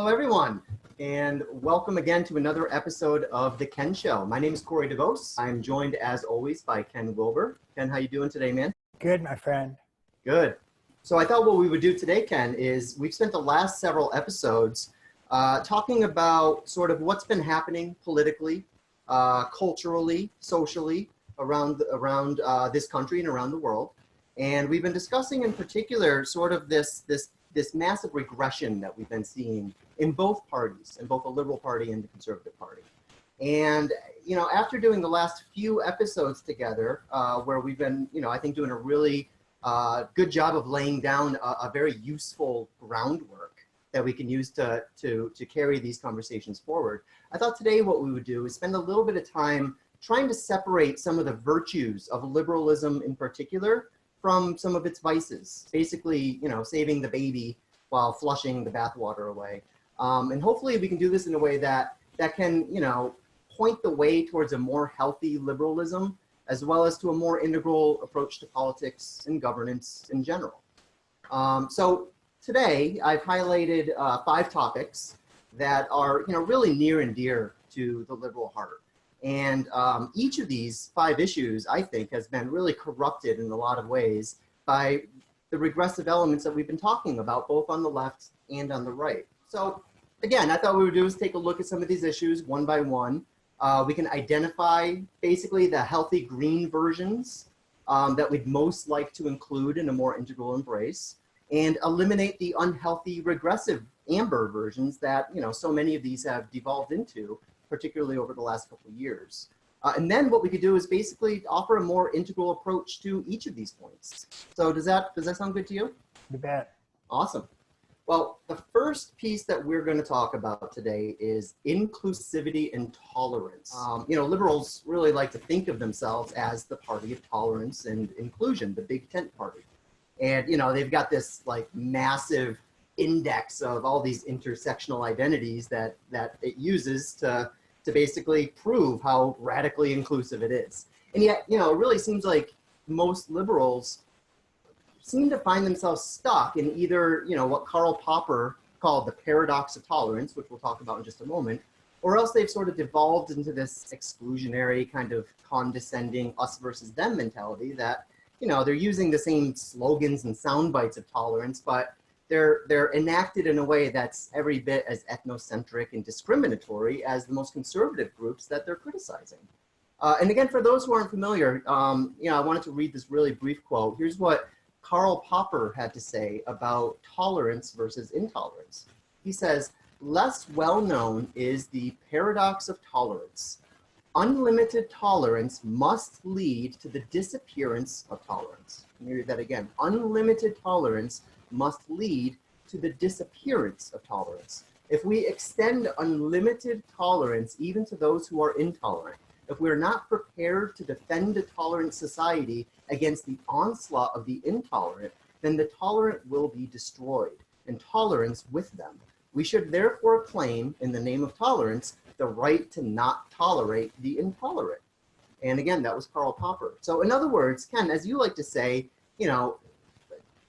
Hello, everyone, and welcome again to another episode of The Ken Show. My name is Corey deVos. I'm joined, as always, by Ken Wilber. Ken, how you doing today, man? Good, my friend. Good. So I thought what we would do today, Ken, is we've spent the last several episodes talking about sort of what's been happening politically, culturally, socially around this country and around the world. And we've been discussing in particular sort of this massive regression that we've been seeing in both parties, in both the Liberal Party and the Conservative Party. And, you know, after doing the last few episodes together, where we've been, you know, I think doing a really good job of laying down a very useful groundwork that we can use to carry these conversations forward, I thought today what we would do is spend a little bit of time trying to separate some of the virtues of liberalism in particular from some of its vices, basically, you know, saving the baby while flushing the bathwater away. And hopefully we can do this in a way that can, you know, point the way towards a more healthy liberalism, as well as to a more integral approach to politics and governance in general. So today I've highlighted 5 topics that are, you know, really near and dear to the liberal heart. And each of these 5 issues, I think, has been really corrupted in a lot of ways by the regressive elements that we've been talking about, both on the left and on the right. So again, I thought what we would do is take a look at some of these issues one by one. We can identify basically the healthy green versions that we'd most like to include in a more integral embrace, and eliminate the unhealthy regressive amber versions that, you know, so many of these have devolved into, particularly over the last couple of years. And then what we could do is basically offer a more integral approach to each of these points. So does that sound good to you? You bet. Awesome. Well, the first piece that we're going to talk about today is inclusivity and tolerance. You know, liberals really like to think of themselves as the party of tolerance and inclusion, the big tent party. And, you know, they've got this like massive index of all these intersectional identities that it uses to basically prove how radically inclusive it is. And yet, you know, it really seems like most liberals seem to find themselves stuck in either, you know, what Karl Popper called the paradox of tolerance, which we'll talk about in just a moment, or else they've sort of devolved into this exclusionary kind of condescending us versus them mentality that, you know, they're using the same slogans and sound bites of tolerance, but they're enacted in a way that's every bit as ethnocentric and discriminatory as the most conservative groups that they're criticizing. And again, for those who aren't familiar, you know, I wanted to read this really brief quote. Here's what Karl Popper had to say about tolerance versus intolerance. He says, "Less well known is the paradox of tolerance. Unlimited tolerance must lead to the disappearance of tolerance." Let me read that again. Unlimited tolerance must lead to the disappearance of tolerance. If we extend unlimited tolerance even to those who are intolerant, if we're not prepared to defend a tolerant society against the onslaught of the intolerant, then the tolerant will be destroyed, and tolerance with them. We should therefore claim, in the name of tolerance, the right to not tolerate the intolerant. And again, that was Karl Popper. So in other words, Ken, as you like to say, you know,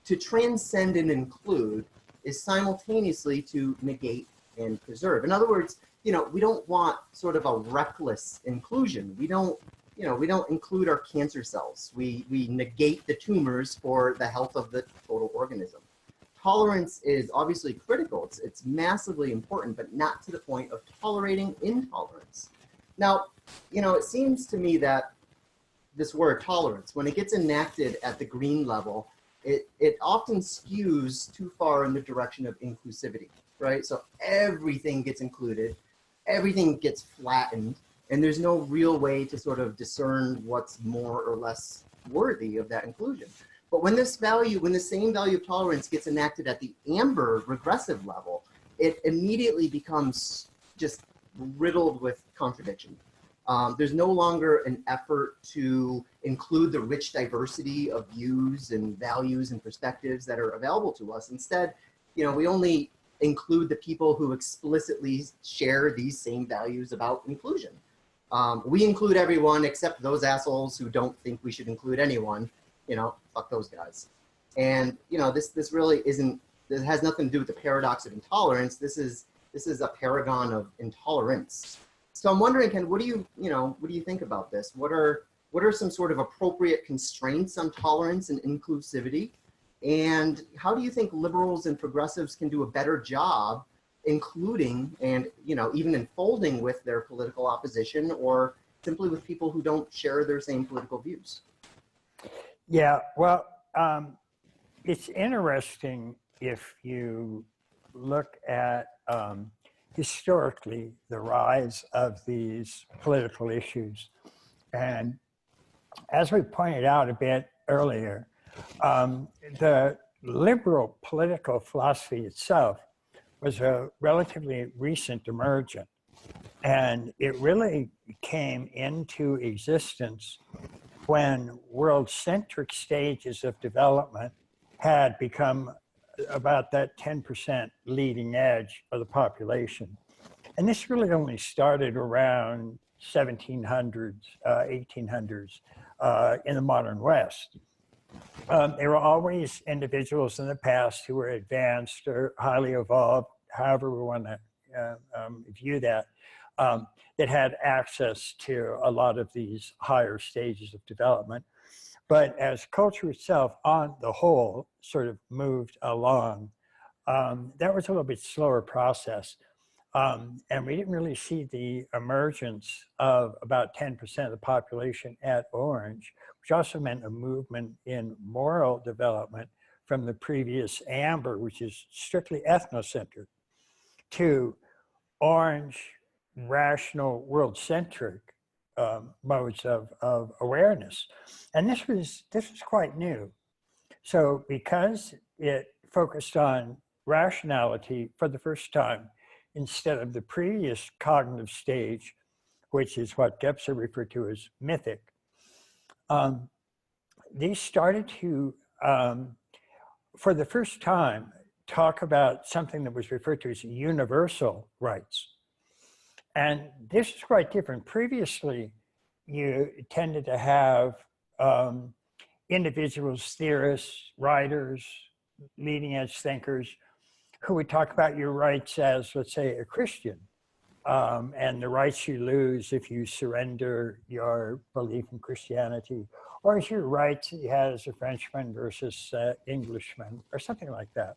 to transcend and include is simultaneously to negate and preserve. In other words, you know, we don't want sort of a reckless inclusion. We don't include our cancer cells. We negate the tumors for the health of the total organism. Tolerance is obviously critical. It's massively important, but not to the point of tolerating intolerance. Now, you know, it seems to me that this word tolerance, when it gets enacted at the green level, it often skews too far in the direction of inclusivity, right? So everything gets included, everything gets flattened, and there's no real way to sort of discern what's more or less worthy of that inclusion. But when the same value of tolerance gets enacted at the amber regressive level, it immediately becomes just riddled with contradiction. There's no longer an effort to include the rich diversity of views and values and perspectives that are available to us. Instead, you know, we only include the people who explicitly share these same values about inclusion. We include everyone except those assholes who don't think we should include anyone. You know, fuck those guys. And, you know, this really isn't, this has nothing to do with the paradox of intolerance. This is this is a paragon of intolerance. So I'm wondering, Ken, what do you think about this? What are some sort of appropriate constraints on tolerance and inclusivity? And how do you think liberals and progressives can do a better job including and, even enfolding with their political opposition or simply with people who don't share their same political views? Yeah, well, it's interesting if you look at historically the rise of these political issues. And as we pointed out a bit earlier, the liberal political philosophy itself was a relatively recent emergence. And it really came into existence when world-centric stages of development had become about that 10% leading edge of the population. And this really only started around 1700s, 1800s in the modern West. There were always individuals in the past who were advanced or highly evolved, however we want to view that, that had access to a lot of these higher stages of development. But as culture itself, on the whole, sort of moved along, that was a little bit slower process. And we didn't really see the emergence of about 10% of the population at Orange, which also meant a movement in moral development from the previous Amber, which is strictly ethnocentric, to Orange, rational, world-centric modes of awareness. And this was quite new. So because it focused on rationality for the first time, instead of the previous cognitive stage, which is what Gebser referred to as mythic, these started to, for the first time, talk about something that was referred to as universal rights. And this is quite different. Previously, you tended to have individuals, theorists, writers, leading edge thinkers, who would talk about your rights as, let's say, a Christian, and the rights you lose if you surrender your belief in Christianity, or as your rights that you had as a Frenchman versus Englishman, or something like that.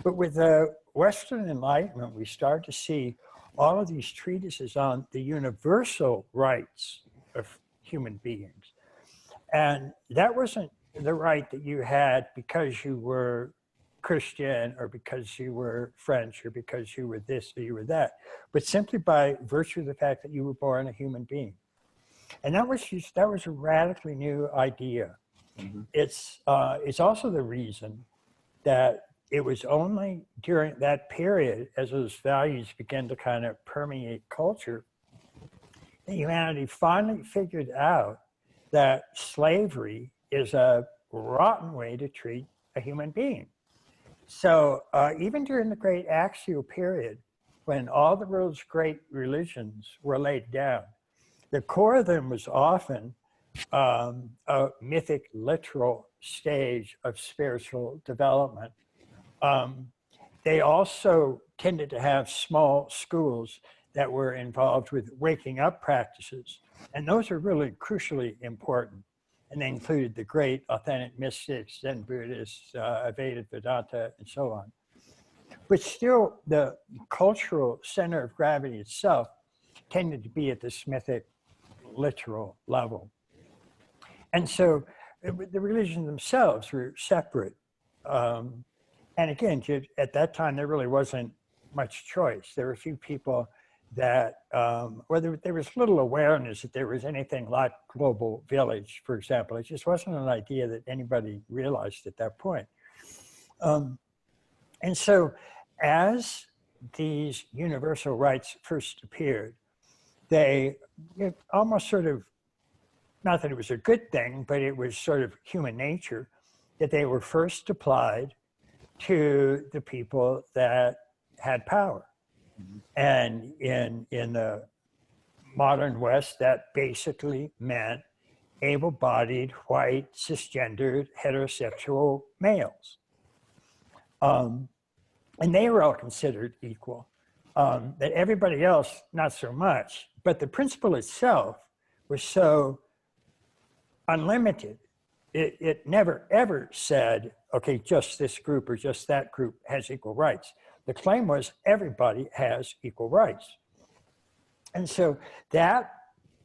But with the Western Enlightenment, we start to see all of these treatises on the universal rights of human beings. And that wasn't the right that you had because you were Christian or because you were French or because you were this or you were that, but simply by virtue of the fact that you were born a human being. And that was a radically new idea. Mm-hmm. It's also the reason that it was only during that period, as those values began to kind of permeate culture, that humanity finally figured out that slavery is a rotten way to treat a human being. So even during the great axial period, when all the world's great religions were laid down, the core of them was often a mythic, literal stage of spiritual development. They also tended to have small schools that were involved with waking up practices. And those are really crucially important. And they included the great authentic mystics, Zen Buddhists, Advaita Vedanta, and so on. But still, the cultural center of gravity itself tended to be at this mythic, literal level. And so the religions themselves were separate. And again, at that time, there really wasn't much choice. There were a few people that, there was little awareness that there was anything like global village, for example. It just wasn't an idea that anybody realized at that point. And so as these universal rights first appeared, they almost sort of, not that it was a good thing, but it was sort of human nature, that they were first applied to the people that had power. And in the modern West, that basically meant able-bodied, white, cisgendered, heterosexual males. And they were all considered equal. that everybody else, not so much. But the principle itself was so unlimited. It never, ever said, okay, just this group or just that group has equal rights. The claim was everybody has equal rights. And so that,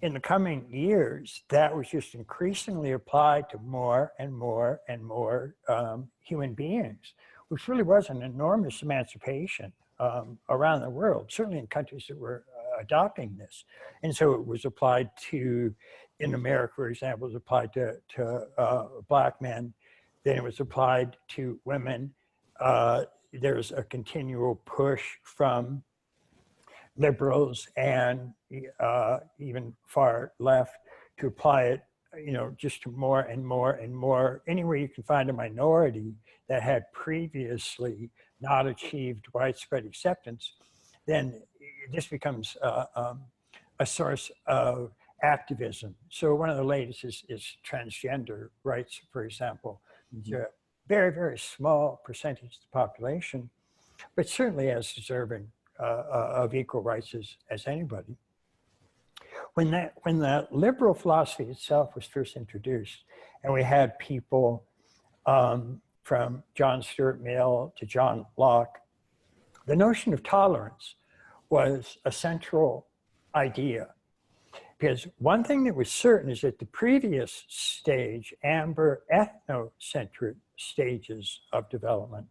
in the coming years, that was just increasingly applied to more and more and more human beings, which really was an enormous emancipation around the world, certainly in countries that were adopting this. And so it was applied to, in America, for example, it was applied to Black men, then it was applied to women. There's a continual push from liberals and even far left to apply it, just to more and more and more. Anywhere you can find a minority that had previously not achieved widespread acceptance, then this becomes a source of activism. So one of the latest is transgender rights, for example. It's a very, very small percentage of the population, but certainly as deserving of equal rights as anybody. When the liberal philosophy itself was first introduced, and we had people from John Stuart Mill to John Locke, the notion of tolerance was a central idea. Because one thing that was certain is that the previous stage, amber ethnocentric stages of development,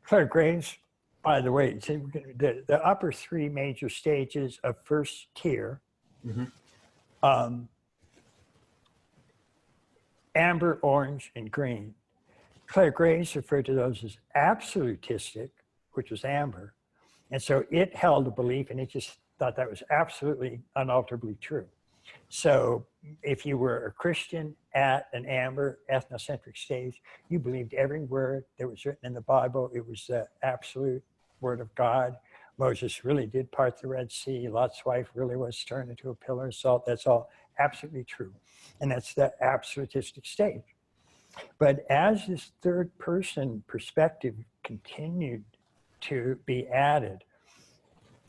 Claire Graves, by the way, the upper three major stages of first tier, amber, orange, and green. Claire Graves referred to those as absolutistic, which was amber. And so it held a belief, and it just thought that was absolutely unalterably true. So if you were a Christian at an amber ethnocentric stage, you believed every word that was written in the Bible. It was the absolute word of God. Moses really did part the Red Sea. Lot's wife really was turned into a pillar of salt. That's all absolutely true. And that's the absolutistic stage. But as this third person perspective continued to be added,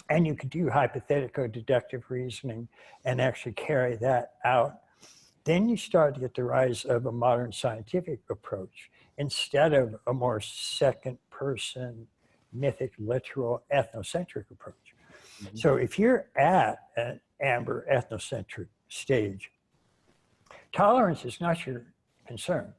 and you could do hypothetical deductive reasoning and actually carry that out, then you start to get the rise of a modern scientific approach instead of a more second person, mythic, literal, ethnocentric approach. So if you're at an amber ethnocentric stage, tolerance is not your concern.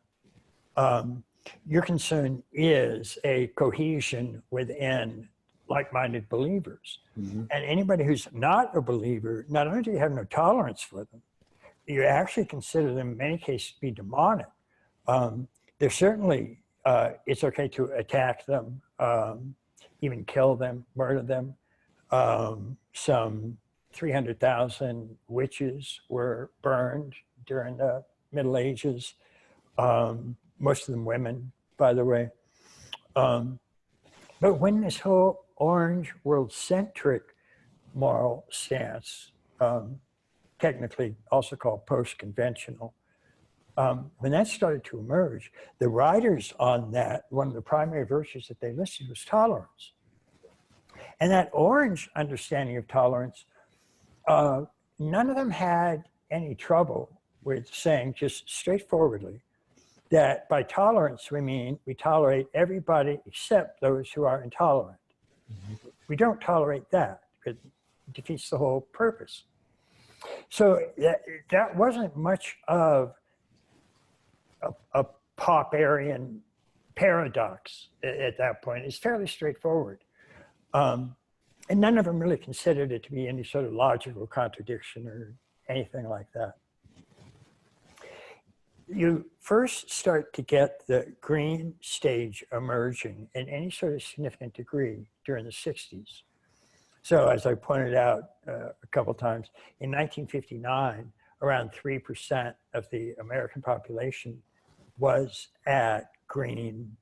Your concern is a cohesion within like-minded believers. And anybody who's not a believer, not only do you have no tolerance for them, you actually consider them in many cases to be demonic. They're certainly, it's okay to attack them, even kill them, murder them. Some 300,000 witches were burned during the Middle Ages. Most of them women, by the way. But when this whole orange world-centric moral stance, technically also called post-conventional, when that started to emerge, the writers on that, one of the primary virtues that they listed was tolerance. And that orange understanding of tolerance, none of them had any trouble with saying just straightforwardly that by tolerance we mean we tolerate everybody except those who are intolerant. We don't tolerate that because it defeats the whole purpose. So that wasn't much of a Popperian paradox at that point. It's fairly straightforward. And none of them really considered it to be any sort of logical contradiction or anything like that. You first start to get the green stage emerging in any sort of significant degree during the 60s. So as I pointed out a couple times, in 1959, around 3% of the American population was at green,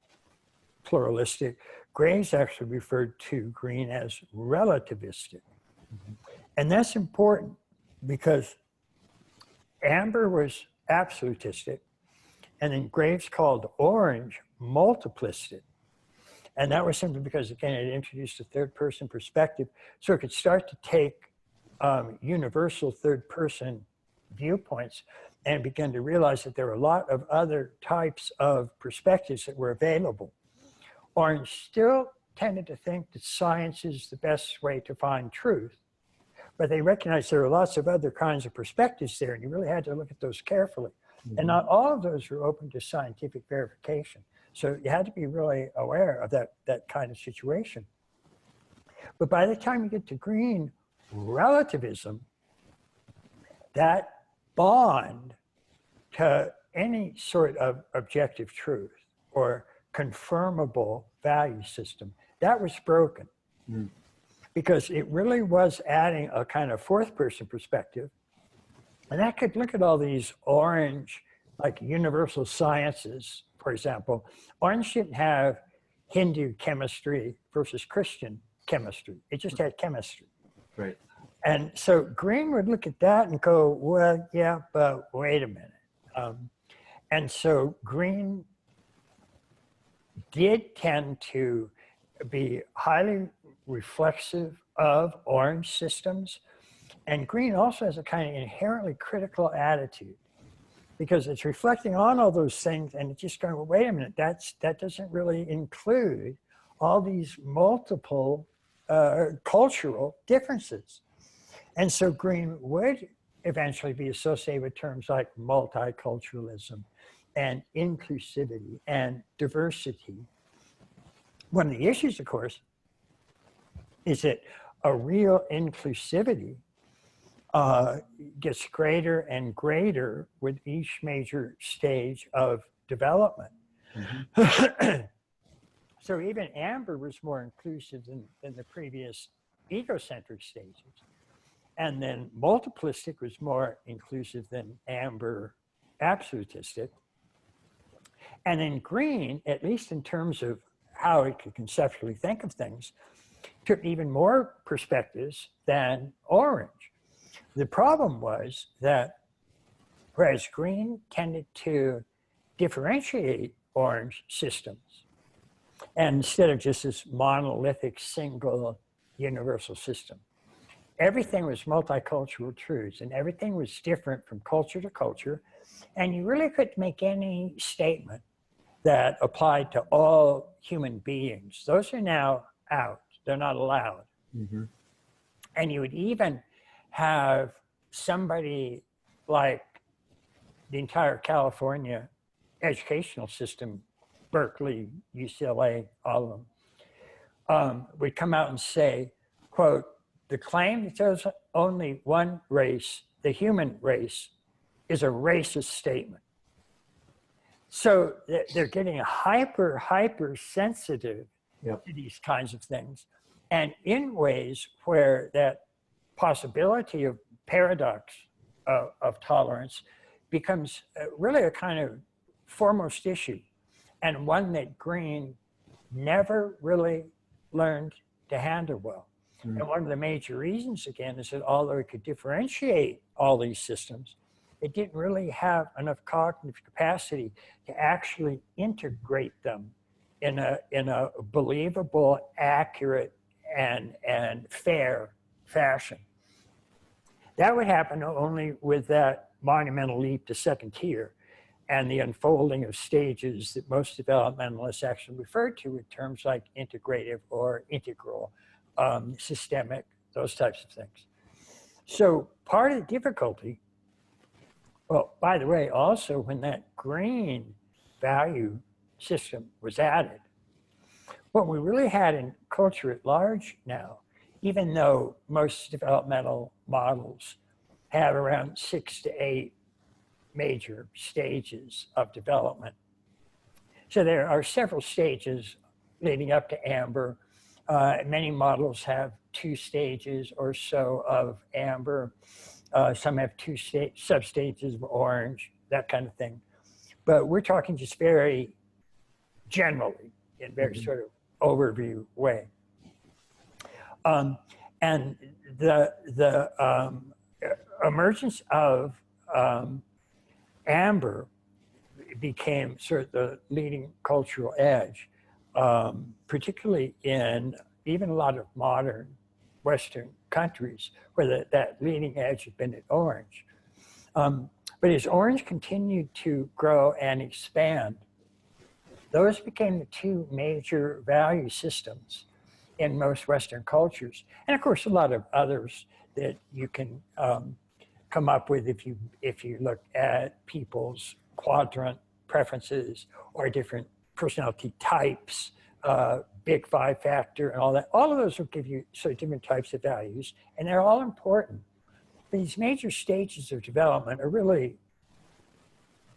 pluralistic. Graves actually referred to green as relativistic. And that's important because amber was absolutistic, and then Graves called orange multiplistic. And that was simply because, again, it introduced a third-person perspective, so it could start to take universal third-person viewpoints and begin to realize that there were a lot of other types of perspectives that were available. Orange still tended to think that science is the best way to find truth, but they recognized there were lots of other kinds of perspectives there, and you really had to look at those carefully. And not all of those were open to scientific verification. So you had to be really aware of that kind of situation. But by the time you get to green relativism, that bond to any sort of objective truth or confirmable value system, that was broken. Because it really was adding a kind of fourth person perspective. And that could look at all these orange, like universal sciences, for example. Orange didn't have Hindu chemistry versus Christian chemistry. It just had chemistry. Right. And so green would look at that and go, well, yeah, but wait a minute. And so green did tend to be highly reflexive of orange systems. And green also has a kind of inherently critical attitude because it's reflecting on all those things and it's just going, well, wait a minute, that doesn't really include all these multiple cultural differences. And so green would eventually be associated with terms like multiculturalism and inclusivity and diversity. One of the issues, of course, is that a real inclusivity gets greater and greater with each major stage of development. So even amber was more inclusive than the previous egocentric stages. And then multiplistic was more inclusive than amber absolutistic. And in green, at least in terms of how it could conceptually think of things, took even more perspectives than orange. The problem was that whereas green tended to differentiate orange systems, and instead of just this monolithic single universal system, everything was multicultural truths and everything was different from culture to culture. And you really couldn't make any statement that applied to all human beings. Those are now out. They're not allowed. And you would even have somebody like the entire California educational system, Berkeley, UCLA, all of them, would come out and say, quote, the claim that there's only one race, the human race, is a racist statement. So they're getting hyper sensitive to these kinds of things. And in ways where that possibility of paradox of tolerance becomes really a kind of foremost issue, and one that green never really learned to handle well. And one of the major reasons, again, is that although it could differentiate all these systems, it didn't really have enough cognitive capacity to actually integrate them in a believable, accurate, and fair fashion. That would happen only with that monumental leap to second tier and the unfolding of stages that most developmentalists actually refer to in terms like integrative or integral, systemic, those types of things. So part of the difficulty, well, by the way, also when that green value system was added, what we really had in culture at large now, even though most developmental models have around 6 to 8 major stages of development. So there are several stages leading up to amber. Many models have 2 stages or so of amber. Some have 2 substages of orange, that kind of thing. But we're talking just very generally, in very sort of overview way. And the emergence of amber became sort of the leading cultural edge particularly in even a lot of modern Western countries where that leading edge has been at orange. But as orange continued to grow and expand, those became the two major value systems in most Western cultures. And of course, a lot of others that you can come up with if you look at people's quadrant preferences or different personality types, big five factor and all that. All of those will give you sort of different types of values, and they're all important. These major stages of development are really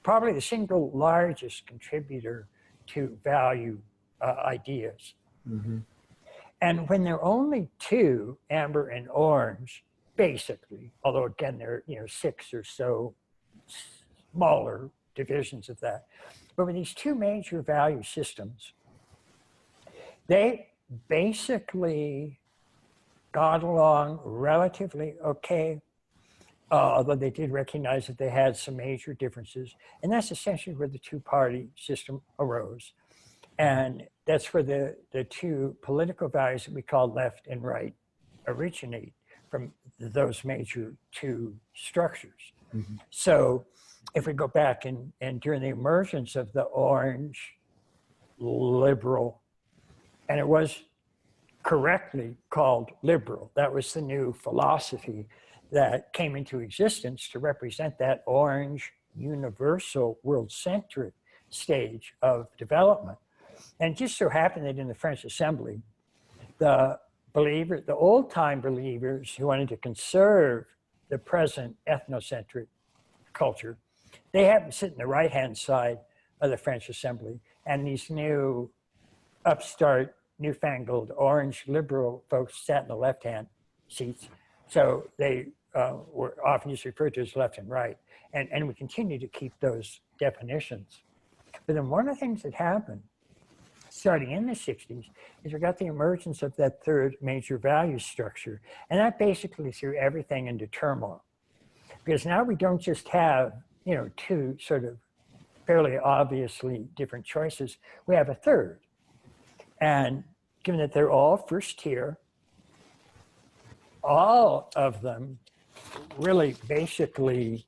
probably the single largest contributor to value ideas. Mm-hmm. And when there are only two, amber and orange, basically, although again, there are 6 or so smaller divisions of that. But with these two major value systems, they basically got along relatively okay, although they did recognize that they had some major differences. And that's essentially where the two-party system arose. And that's where the two political values that we call left and right originate, from those major two structures. Mm-hmm. So if we go back and during the emergence of the orange liberal, and it was correctly called liberal, that was the new philosophy that came into existence to represent that orange universal world-centric stage of development. And it just so happened that in the French Assembly, the old-time believers who wanted to conserve the present ethnocentric culture, they happened to sit in the right-hand side of the French Assembly, and these new upstart, newfangled orange liberal folks sat in the left-hand seats. So they were often just referred to as left and right. And we continue to keep those definitions. But then one of the things that happened starting in the 60s is we got the emergence of that third major value structure. And that basically threw everything into turmoil. Because now we don't just have, two sort of fairly obviously different choices. We have a third. And given that they're all first tier, all of them really basically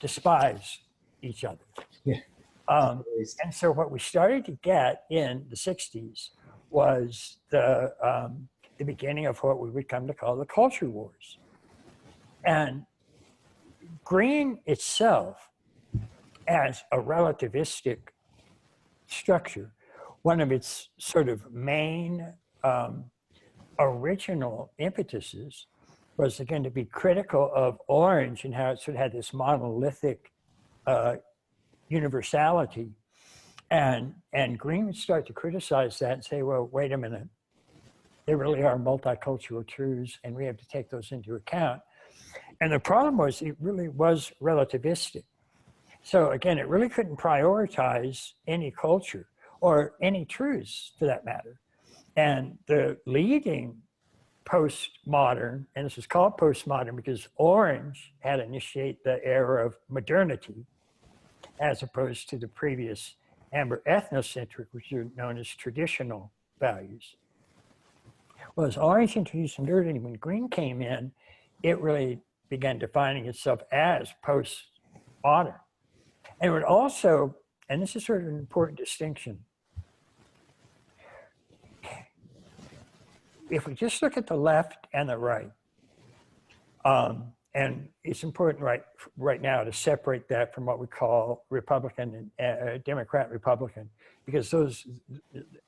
despise each other. Yeah. And so what we started to get in the 60s was the beginning of what we would come to call the culture wars. And green itself, as a relativistic structure, one of its sort of main original impetuses was again to be critical of orange and how it sort of had this monolithic universality. And green would start to criticize that and say, well, wait a minute, there really are multicultural truths and we have to take those into account. And the problem was it really was relativistic. So again, it really couldn't prioritize any culture or any truths for that matter. And the leading postmodern, and this is called postmodern because orange had initiated the era of modernity as opposed to the previous amber ethnocentric, which are known as traditional values. Well, as orange introduced modernity, when green came in, it really began defining itself as postmodern. And it would also, and this is sort of an important distinction, if we just look at the left and the right, and it's important right now to separate that from what we call Republican and Democrat Republican, because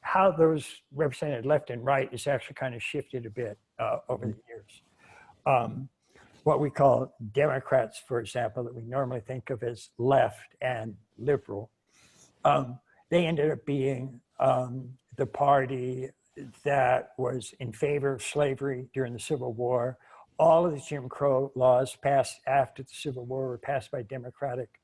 how those represented left and right is actually kind of shifted a bit over the years. What we call Democrats, for example, that we normally think of as left and liberal, they ended up being the party that was in favor of slavery during the Civil War. All of the Jim Crow laws passed after the Civil War were passed by Democratic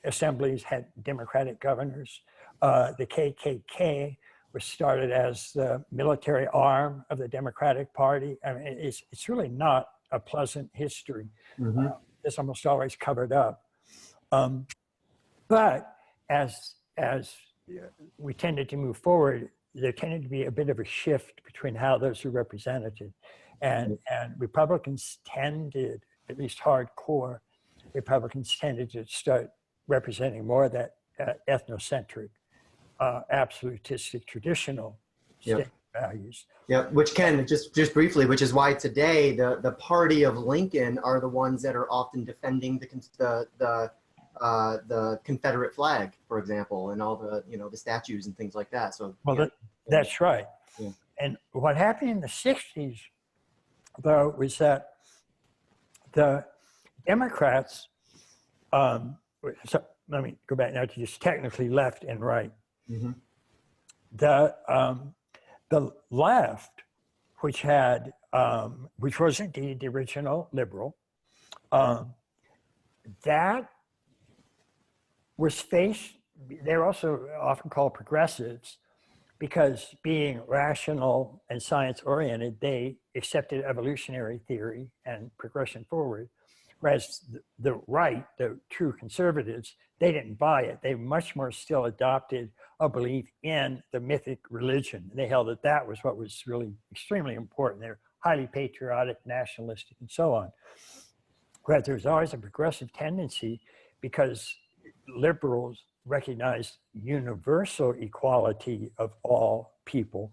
assemblies, had Democratic governors. The KKK was started as the military arm of the Democratic Party. I mean, it's really not a pleasant history. Mm-hmm. It's almost always covered up. But as we tended to move forward, there tended to be a bit of a shift between how those are represented. And Republicans tended, at least hardcore Republicans tended to start representing more of that ethnocentric, absolutistic, traditional state values. Yeah, which can, just briefly, which is why today the party of Lincoln are the ones that are often defending the Confederate flag, for example, and all the, you know, the statues and things like that. So well, that's right. Yeah. And what happened in the 60s, though, was that the Democrats, so let me go back now to just technically left and right. Mm-hmm. The left, which had, which was indeed the original liberal, that was faced, they're also often called progressives, because being rational and science-oriented, they accepted evolutionary theory and progression forward, whereas the right, the true conservatives, they didn't buy it. They much more still adopted a belief in the mythic religion. They held that that was what was really extremely important. They're highly patriotic, nationalistic, and so on. Whereas there's always a progressive tendency, because liberals recognized universal equality of all people,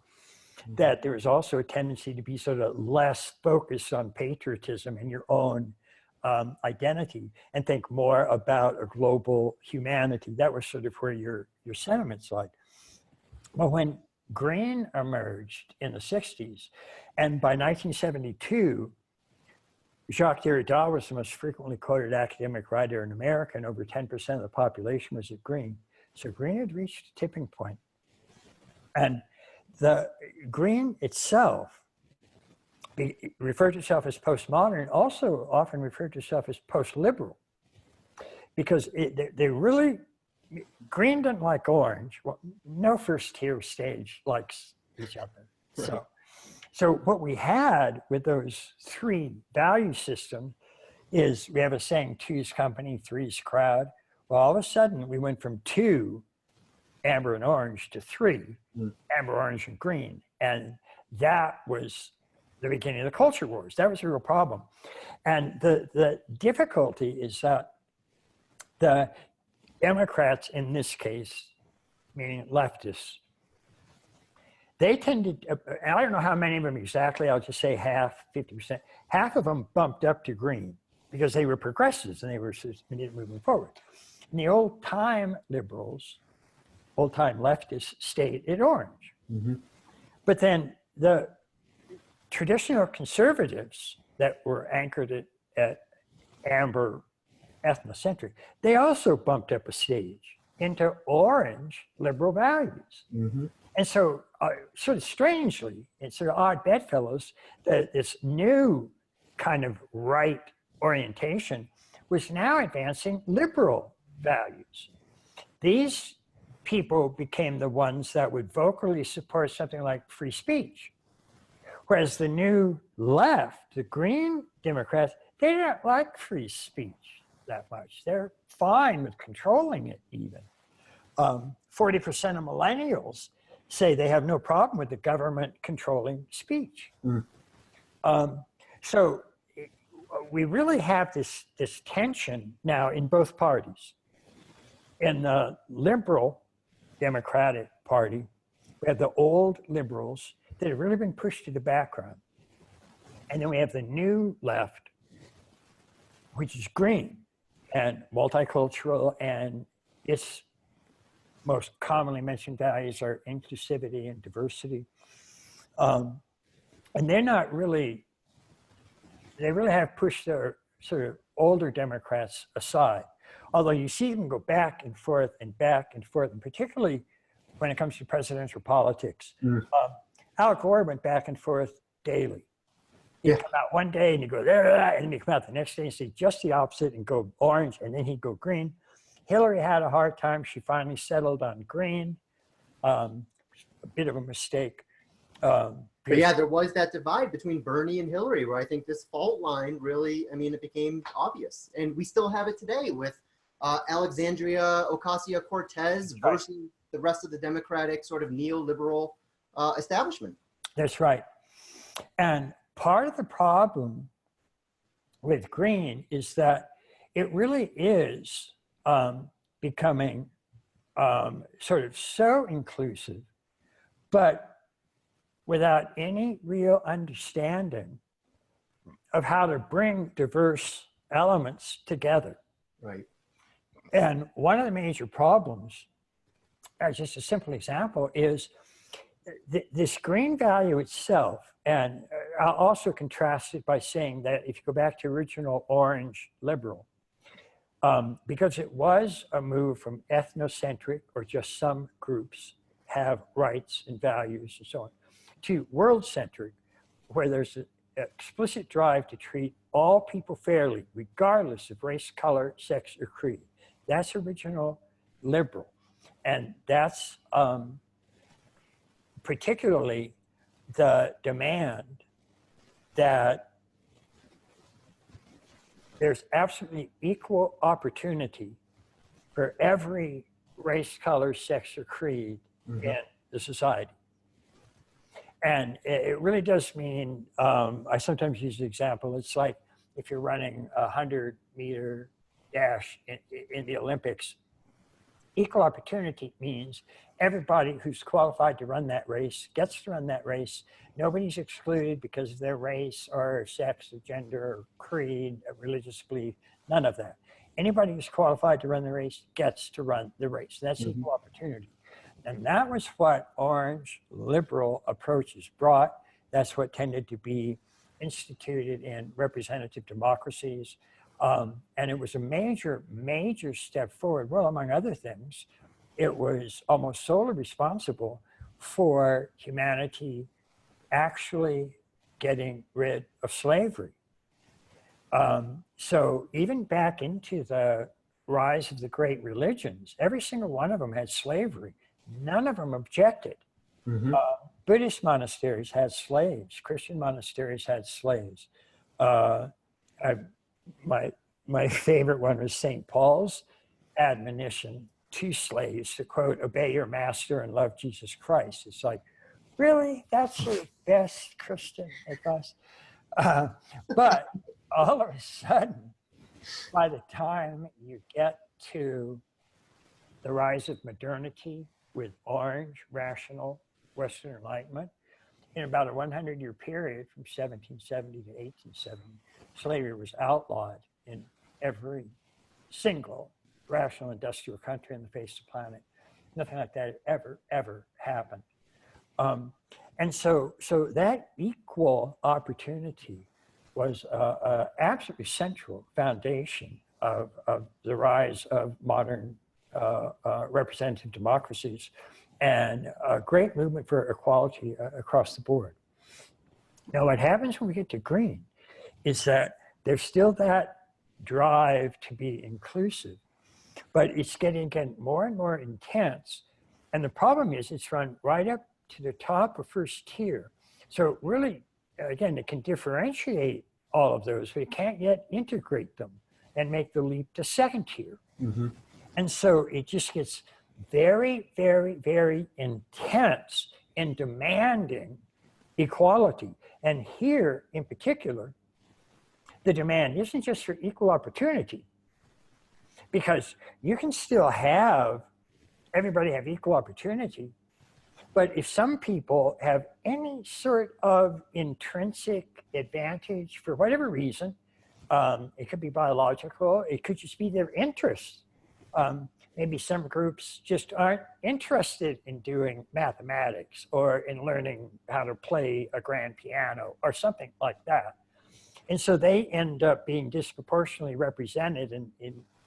that there is also a tendency to be sort of less focused on patriotism and your own identity, and think more about a global humanity. That was sort of where your sentiments lied. Well, when Green emerged in the 60s, and by 1972, Jacques Derrida was the most frequently quoted academic writer in America, and over 10% of the population was at Green. So Green had reached a tipping point. And the Green itself referred to itself as postmodern, also often referred to itself as post-liberal, because they really, Green didn't like Orange. Well, no first tier stage likes each other. Right. So what we had with those three value systems is, we have a saying, two's company, three's crowd. Well, all of a sudden we went from two, amber and orange, to three, amber, orange, and green. And that was the beginning of the culture wars. That was a real problem. And the difficulty is that the Democrats in this case, meaning leftists, they tended, and I don't know how many of them exactly, I'll just say half, 50%, half of them bumped up to green because they were progressives and they were moving forward. And the old time liberals, old time leftists, stayed at orange. Mm-hmm. But then the traditional conservatives that were anchored at amber ethnocentric, they also bumped up a stage into orange liberal values. Mm-hmm. And so sort of strangely, it's sort of odd bedfellows, that this new kind of right orientation was now advancing liberal values. These people became the ones that would vocally support something like free speech. Whereas the new left, the Green Democrats, they don't like free speech that much. They're fine with controlling it even. 40% of millennials say they have no problem with the government controlling speech. So we really have this tension now in both parties. In the liberal Democratic Party, we have the old liberals that have really been pushed to the background. And then we have the new left, which is green and multicultural, and its most commonly mentioned values are inclusivity and diversity. And they're not really, they really have pushed their sort of older Democrats aside. Although you see them go back and forth and back and forth, and particularly when it comes to presidential politics. Al Gore went back and forth daily. He'd come out one day and he'd go there, and then he'd come out the next day and say just the opposite and go orange, and then he'd go green. Hillary had a hard time. She finally settled on green. A bit of a mistake. But yeah, there was that divide between Bernie and Hillary, where I think this fault line really, I mean, it became obvious. And we still have it today with Alexandria Ocasio-Cortez versus the rest of the democratic sort of neoliberal establishment. That's right. And part of the problem with green is that it really is becoming sort of so inclusive, but without any real understanding of how to bring diverse elements together. Right. And one of the major problems, as just a simple example, is this green value itself. And I'll also contrast it by saying that if you go back to original orange liberal, because it was a move from ethnocentric, or just some groups have rights and values and so on, to world-centric, where there's an explicit drive to treat all people fairly, regardless of race, color, sex, or creed. That's original liberal. And that's particularly the demand that there's absolutely equal opportunity for every race, color, sex, or creed in the society. And it really does mean, I sometimes use the example, it's like if you're running a 100-meter dash in the Olympics, equal opportunity means everybody who's qualified to run that race gets to run that race. Nobody's excluded because of their race or sex or gender or creed, or religious belief, none of that. Anybody who's qualified to run the race gets to run the race. That's equal opportunity. And that was what orange liberal approaches brought. That's what tended to be instituted in representative democracies. And it was a major, major step forward. Well, among other things, it was almost solely responsible for humanity actually getting rid of slavery. So even back into the rise of the great religions, every single one of them had slavery. None of them objected. Buddhist monasteries had slaves. Christian monasteries had slaves. My favorite one was St. Paul's admonition to slaves to quote, "Obey your master and love Jesus Christ." It's like, really? That's your best Christian advice? But all of a sudden, by the time you get to the rise of modernity with orange, rational, Western Enlightenment, in about a 100-year period from 1770 to 1870, slavery was outlawed in every single rational industrial country on the face of the planet. Nothing like that ever happened. And so that equal opportunity was an absolutely central foundation of the rise of modern representative democracies, and a great movement for equality across the board. Now, what happens when we get to green is that there's still that drive to be inclusive, but it's getting again more and more intense. And the problem is it's run right up to the top of first tier. So really, again, it can differentiate all of those, but it can't yet integrate them and make the leap to second tier. And so it just gets very, very, very intense in demanding equality. And here in particular, the demand isn't just for equal opportunity, because you can still have everybody have equal opportunity, but if some people have any sort of intrinsic advantage for whatever reason, it could be biological, it could just be their interest. Maybe some groups just aren't interested in doing mathematics or in learning how to play a grand piano or something like that. And so they end up being disproportionately represented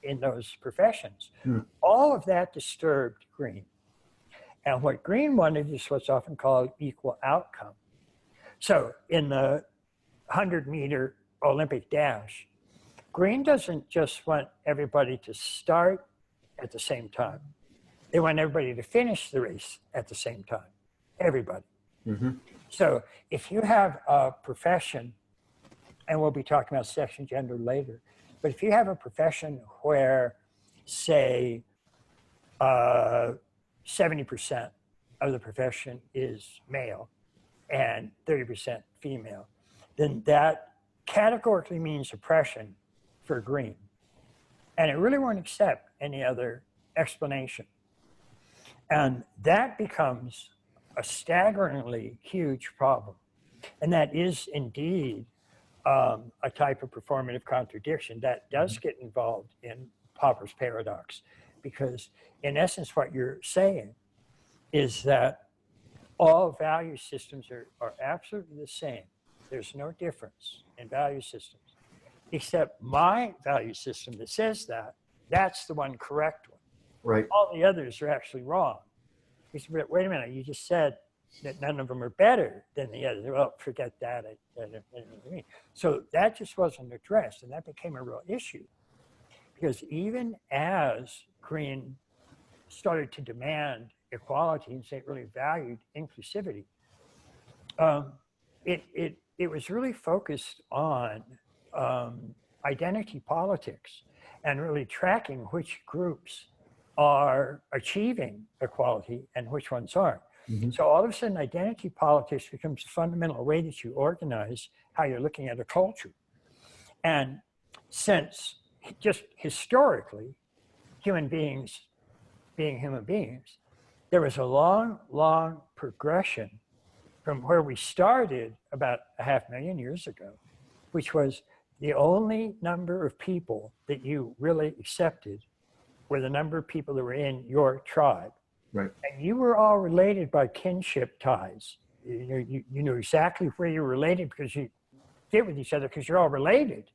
in those professions. All of that disturbed green. And what green wanted is what's often called equal outcome. So in the 100-meter Olympic dash, green doesn't just want everybody to start at the same time. They want everybody to finish the race at the same time, everybody. So if you have a profession, and we'll be talking about sex and gender later, but if you have a profession where, say, 70% of the profession is male and 30% female, then that categorically means oppression for green. And it really won't accept any other explanation. And that becomes a staggeringly huge problem. And that is indeed a type of performative contradiction that does get involved in Popper's paradox. Because in essence, what you're saying is that all value systems are absolutely the same. There's no difference in value systems, except my value system that says that, that's the one correct one. Right. All the others are actually wrong. You say, wait a minute, you just said that none of them are better than the others. Well, forget that. So that just wasn't addressed, and that became a real issue. Because even as Green started to demand equality and say it really valued inclusivity, it was really focused on identity politics and really tracking which groups are achieving equality and which ones aren't. Mm-hmm. So all of a sudden, identity politics becomes a fundamental way that you organize how you're looking at a culture. And since just historically, human beings being human beings, there was a long, long progression from where we started about 500,000 years ago, which was the only number of people that you really accepted were the number of people that were in your tribe. Right. And you were all related by kinship ties. You knew exactly where you were related because you fit with each other because you're all related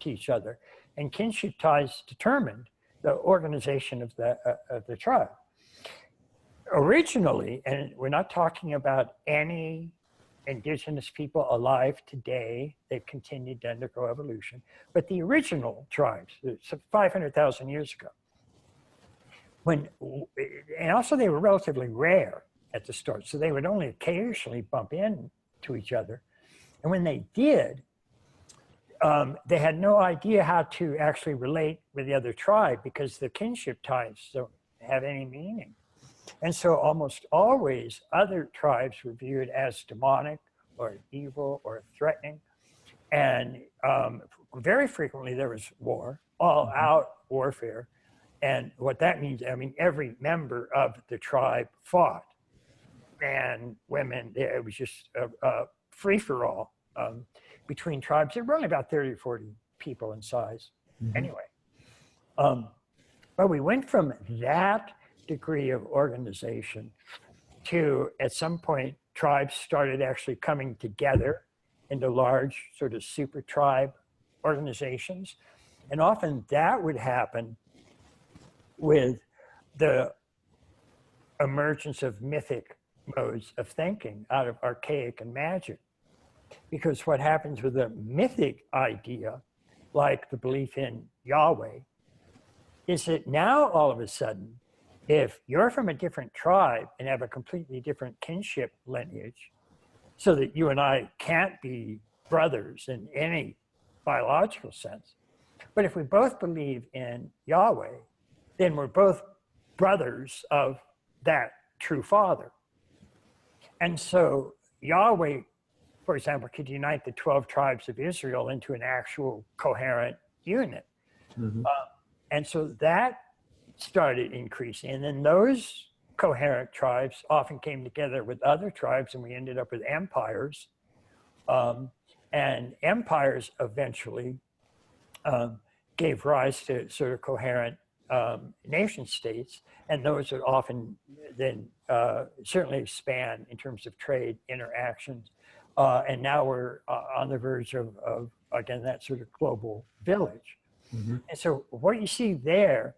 to each other. And kinship ties determined the organization of the tribe. Originally, and we're not talking about any indigenous people alive today, they've continued to undergo evolution, but the original tribes, 500,000 years ago, and also they were relatively rare at the start, so they would only occasionally bump into each other. And when they did, they had no idea how to actually relate with the other tribe because the kinship ties don't have any meaning. And so almost always other tribes were viewed as demonic or evil or threatening. And very frequently there was war, all out warfare. And what that means, I mean, every member of the tribe fought. Men, women, it was just a free-for-all between tribes. There were only about 30 or 40 people in size anyway. But we went from that degree of organization to, at some point, tribes started actually coming together into large sort of super tribe organizations. And often that would happen with the emergence of mythic modes of thinking out of archaic and magic. Because what happens with a mythic idea, like the belief in Yahweh, is that now all of a sudden, if you're from a different tribe and have a completely different kinship lineage, so that you and I can't be brothers in any biological sense, but if we both believe in Yahweh, then we're both brothers of that true Father. And so Yahweh, for example, could unite the 12 tribes of Israel into an actual coherent unit. And so that started increasing. And then those coherent tribes often came together with other tribes, and we ended up with empires. And empires eventually gave rise to sort of coherent nation states, and those would often then certainly expand in terms of trade interactions. And now we're on the verge of again, that sort of global village. And so what you see there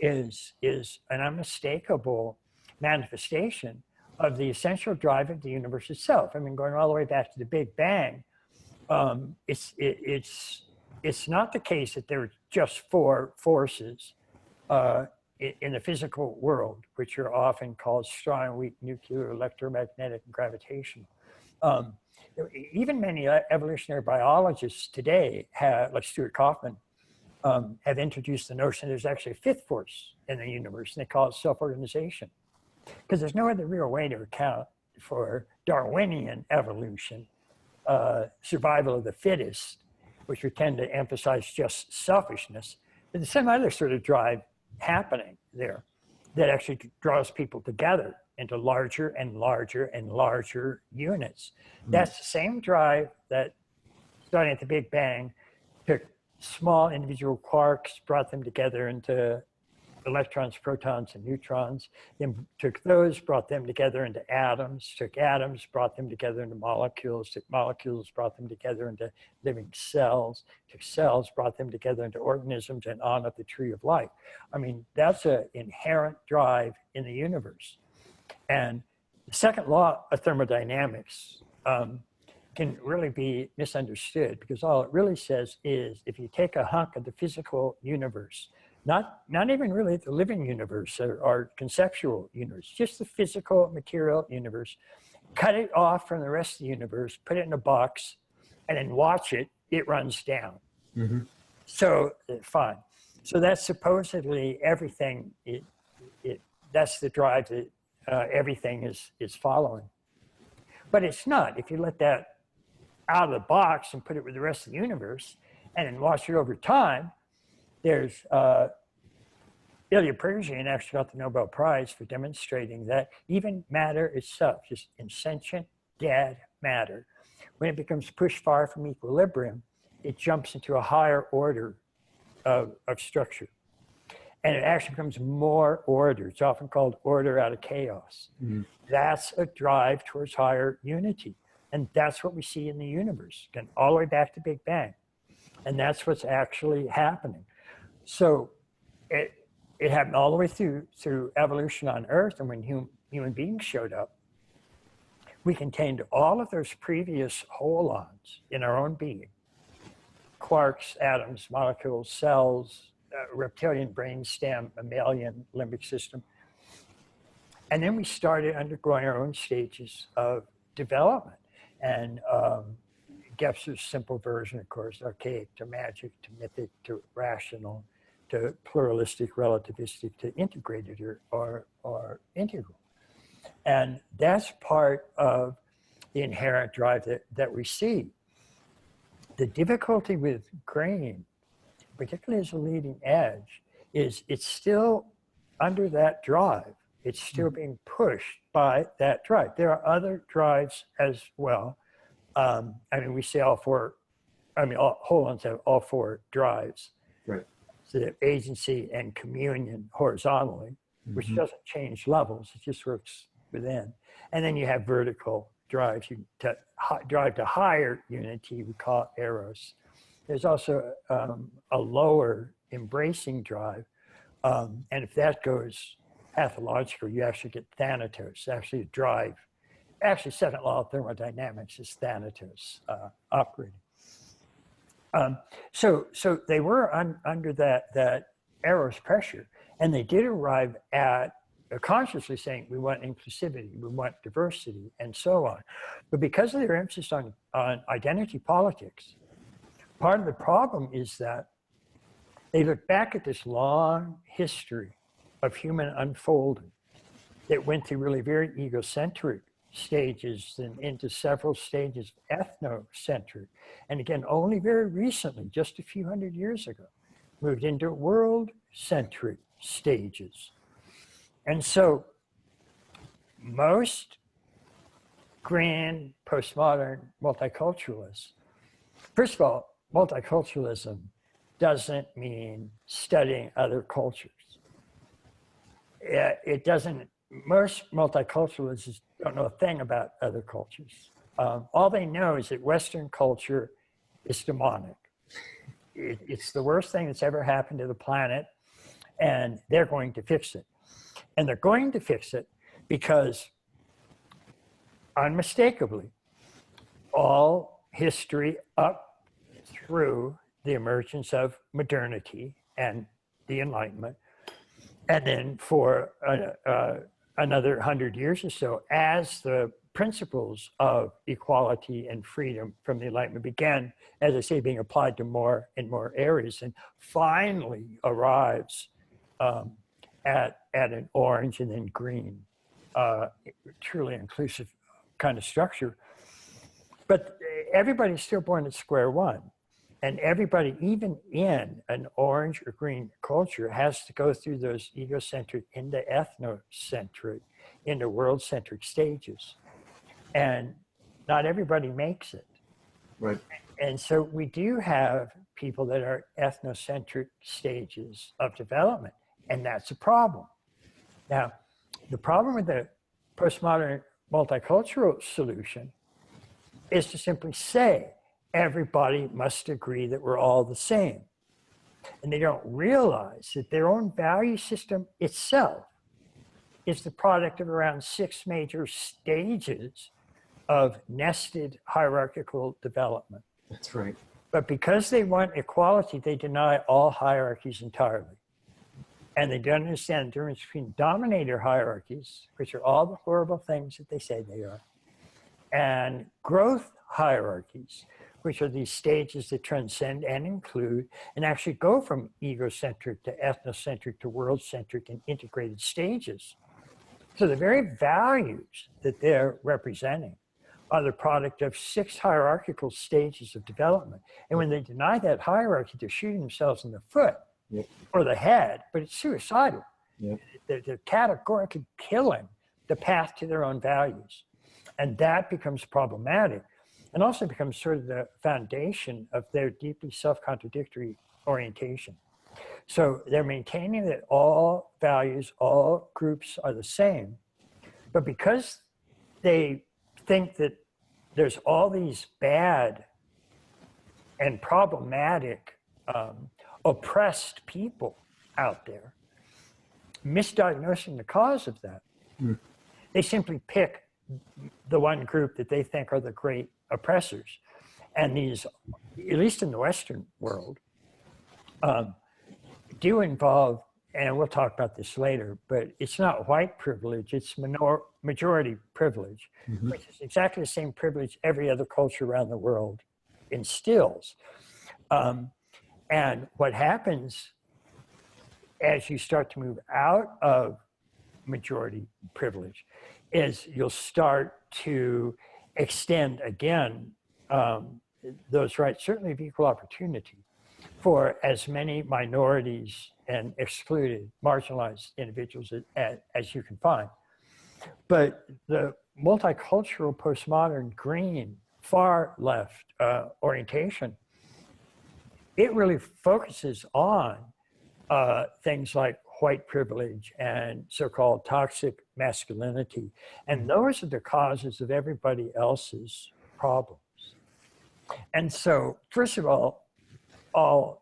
is an unmistakable manifestation of the essential drive of the universe itself. I mean, going all the way back to the Big Bang, it's not the case that there are just four forces in the physical world, which are often called strong, weak, nuclear, electromagnetic, and gravitational. Even many evolutionary biologists today, like Stuart Kaufman, have introduced the notion there's actually a fifth force in the universe, and they call it self-organization. because there's no other real way to account for Darwinian evolution, survival of the fittest, which we tend to emphasize just selfishness. But there's some other sort of drive happening there that actually draws people together into larger and larger and larger units. That's the same drive that, starting at the Big Bang, took small individual quarks, brought them together into electrons, protons, and neutrons, then took those, brought them together into atoms, took atoms, brought them together into molecules, took molecules, brought them together into living cells, took cells, brought them together into organisms, and on up the tree of life. I mean, that's an inherent drive in the universe. And the second law of thermodynamics can really be misunderstood, because all it really says is, if you take a hunk of the physical universe, not even really the living universe or conceptual universe, just the physical material universe, cut it off from the rest of the universe, put it in a box, and then watch it, it runs down. So fine. So that's supposedly everything. That's the drive that everything is following. But it's not. If you let that out of the box and put it with the rest of the universe and then watch it over time, there's Ilya Prigogine actually got the Nobel Prize for demonstrating that even matter itself, just insentient, dead matter, when it becomes pushed far from equilibrium, it jumps into a higher order of structure. And it actually becomes more order. It's often called order out of chaos. That's a drive towards higher unity. And that's what we see in the universe, again, all the way back to Big Bang. And that's what's actually happening. So it happened all the way through evolution on Earth. And when human beings showed up, we contained all of those previous holons in our own being. Quarks, atoms, molecules, cells, reptilian brainstem, mammalian limbic system. And then we started undergoing our own stages of development. And Gebser's simple version, of course, archaic to magic, to mythic, to rational, to pluralistic, relativistic, to integrated or integral. And that's part of the inherent drive that we see. The difficulty with grain, particularly as a leading edge, is it's still under that drive. It's still being pushed by that drive. There are other drives as well. I mean, we say all four, holons have all four drives. Right. So they have agency and communion horizontally, which doesn't change levels, it just works within. And then you have vertical drives. You drive to higher unity, we call it eros. There's also a lower embracing drive. And if that goes pathological, you actually get thanatos, actually a drive. Actually, second law of thermodynamics is thanatos operating. So they were under that eros pressure, and they did arrive at consciously saying, we want inclusivity, we want diversity, and so on. But because of their emphasis on identity politics, part of the problem is that they look back at this long history of human unfolding that went through really very egocentric stages and into several stages of ethnocentric. And again, only very recently, just a few hundred years ago, moved into world-centric stages. And so most grand postmodern multiculturalists, first of all, multiculturalism doesn't mean studying other cultures. It doesn't, most multiculturalists don't know a thing about other cultures. All they know is that Western culture is demonic. It's the worst thing that's ever happened to the planet, and they're going to fix it. And they're going to fix it because, unmistakably, all history up through the emergence of modernity and the Enlightenment, and then for another 100 years or so, as the principles of equality and freedom from the Enlightenment began, as I say, being applied to more and more areas, and finally arrives at an orange and then green truly inclusive kind of structure. But everybody's still born at square one. And everybody, even in an orange or green culture, has to go through those egocentric into ethnocentric, into world-centric stages. And not everybody makes it. Right. And so we do have people that are ethnocentric stages of development, and that's a problem. Now, the problem with the postmodern multicultural solution is to simply say, everybody must agree that we're all the same. And they don't realize that their own value system itself is the product of around 6 major stages of nested hierarchical development. That's right. But because they want equality, they deny all hierarchies entirely. And they don't understand the difference between dominator hierarchies, which are all the horrible things that they say they are, and growth hierarchies, which are these stages that transcend and include and actually go from egocentric to ethnocentric to world-centric in integrated stages. So the very values that they're representing are the product of 6 hierarchical stages of development. And when they deny that hierarchy, they're shooting themselves in the foot or the head, but it's suicidal. They're categorically killing the path to their own values. And that becomes problematic and also becomes sort of the foundation of their deeply self-contradictory orientation. So they're maintaining that all values, all groups are the same, but because they think that there's all these bad and problematic, oppressed people out there, misdiagnosing the cause of that, they simply pick the one group that they think are the great oppressors. And these, at least in the Western world, do involve, and we'll talk about this later, but it's not white privilege, it's majority privilege, which is exactly the same privilege every other culture around the world instills. And what happens as you start to move out of majority privilege is you'll start to extend again those rights, certainly of equal opportunity, for as many minorities and excluded, marginalized individuals as you can find. But the multicultural, postmodern, green, far left orientation, it really focuses on things like white privilege and so-called toxic masculinity. And those are the causes of everybody else's problems. And so, first of all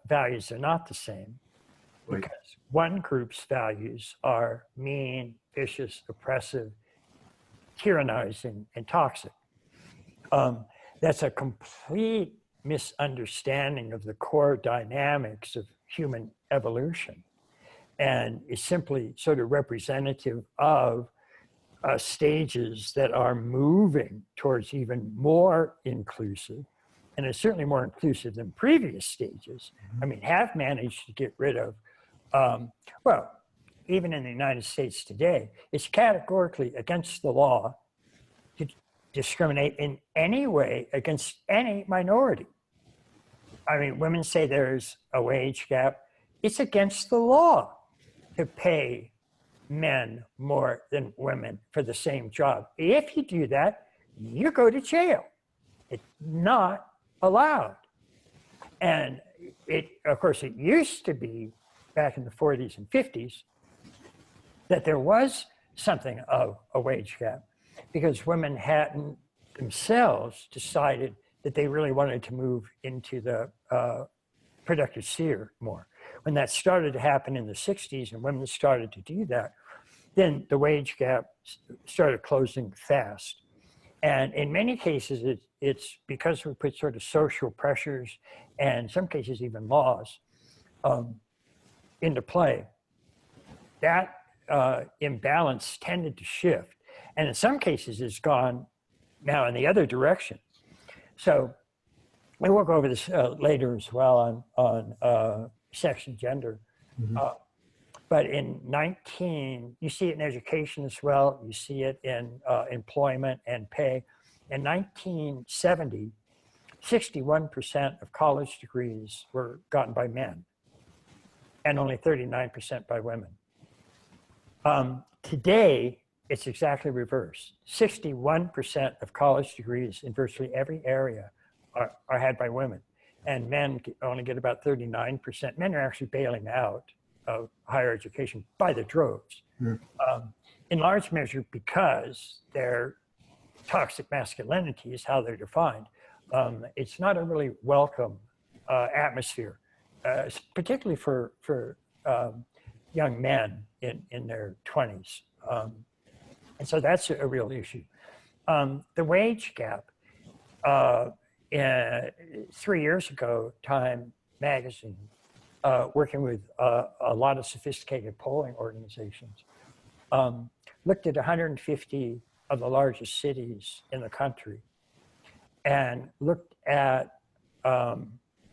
values are not the same, because one group's values are mean, vicious, oppressive, tyrannizing, and toxic. That's a complete misunderstanding of the core dynamics of human evolution, and is simply sort of representative of stages that are moving towards even more inclusive, and is certainly more inclusive than previous stages. I mean, have managed to get rid of, well, even in the United States today, it's categorically against the law to discriminate in any way against any minority. I mean, women say there's a wage gap. It's against the law to pay men more than women for the same job. If you do that, you go to jail. It's not allowed. And of course, it used to be back in the 40s and 50s that there was something of a wage gap, because women hadn't themselves decided that they really wanted to move into the productive sphere more. When that started to happen in the 60s and women started to do that, then the wage gap started closing fast. And in many cases, it's because we put sort of social pressures and in some cases even laws into play. That imbalance tended to shift. And in some cases, it's gone now in the other direction. So we will go over this later as well on sex and gender. But you see it in education as well. You see it in employment and pay. In 1970, 61% of college degrees were gotten by men and only 39% by women. Today, it's exactly reversed. 61% of college degrees in virtually every area are had by women, and men only get about 39%. Men are actually bailing out of higher education by the droves, in large measure because their toxic masculinity is how they're defined. It's not a really welcome atmosphere, particularly for young men in their 20s. And so that's a real issue. The wage gap, 3 years ago, Time magazine, working with a lot of sophisticated polling organizations, looked at 150 of the largest cities in the country and looked at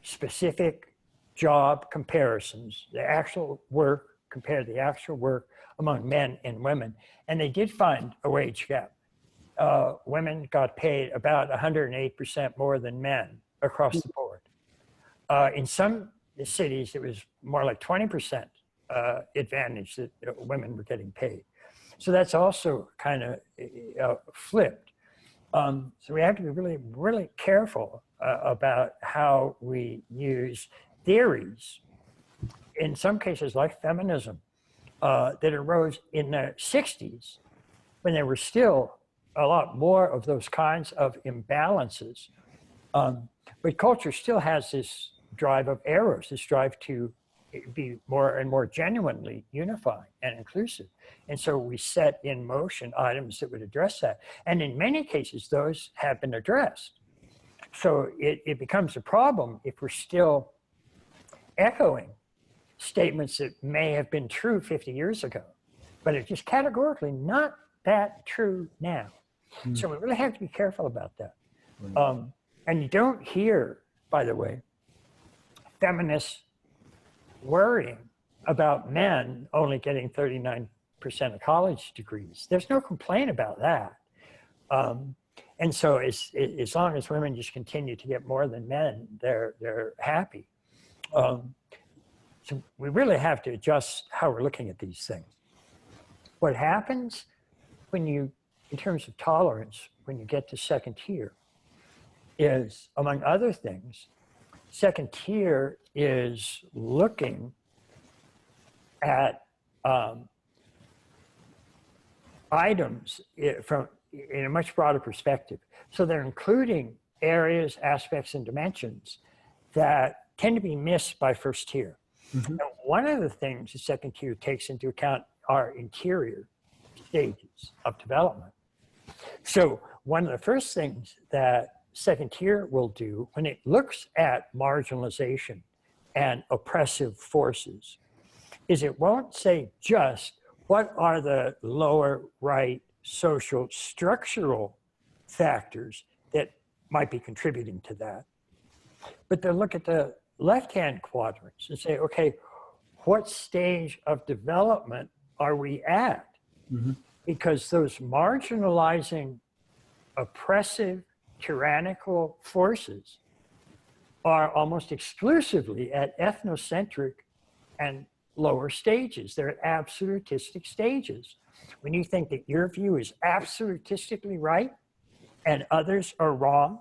specific job comparisons, the actual work, compared the actual work among men and women. And they did find a wage gap. Women got paid about 108% more than men across the board. In some cities, it was more like 20% advantage that women were getting paid. So that's also kind of flipped. So we have to be really, really careful about how we use theories, in some cases like feminism, that arose in the 60s when there were still a lot more of those kinds of imbalances. But culture still has this drive of errors, this drive to be more and more genuinely unifying and inclusive. And so we set in motion items that would address that. And in many cases, those have been addressed. So it becomes a problem if we're still echoing statements that may have been true 50 years ago, but are just categorically not that true now. So we really have to be careful about that. And you don't hear, by the way, feminists worrying about men only getting 39% of college degrees. There's no complaint about that. And so as long as women just continue to get more than men, they're happy. So we really have to adjust how we're looking at these things. What happens when you, in terms of tolerance, when you get to second tier, is, among other things, second tier is looking at items in a much broader perspective. So they're including areas, aspects, and dimensions that tend to be missed by first tier. And one of the things the second tier takes into account are interior stages of development. So one of the first things that second tier will do when it looks at marginalization and oppressive forces is it won't say just what are the lower right social structural factors that might be contributing to that, but they'll look at the left-hand quadrants and say, okay, what stage of development are we at? Because those marginalizing, oppressive, tyrannical forces are almost exclusively at ethnocentric and lower stages. They're at absolutistic stages. When you think that your view is absolutistically right and others are wrong,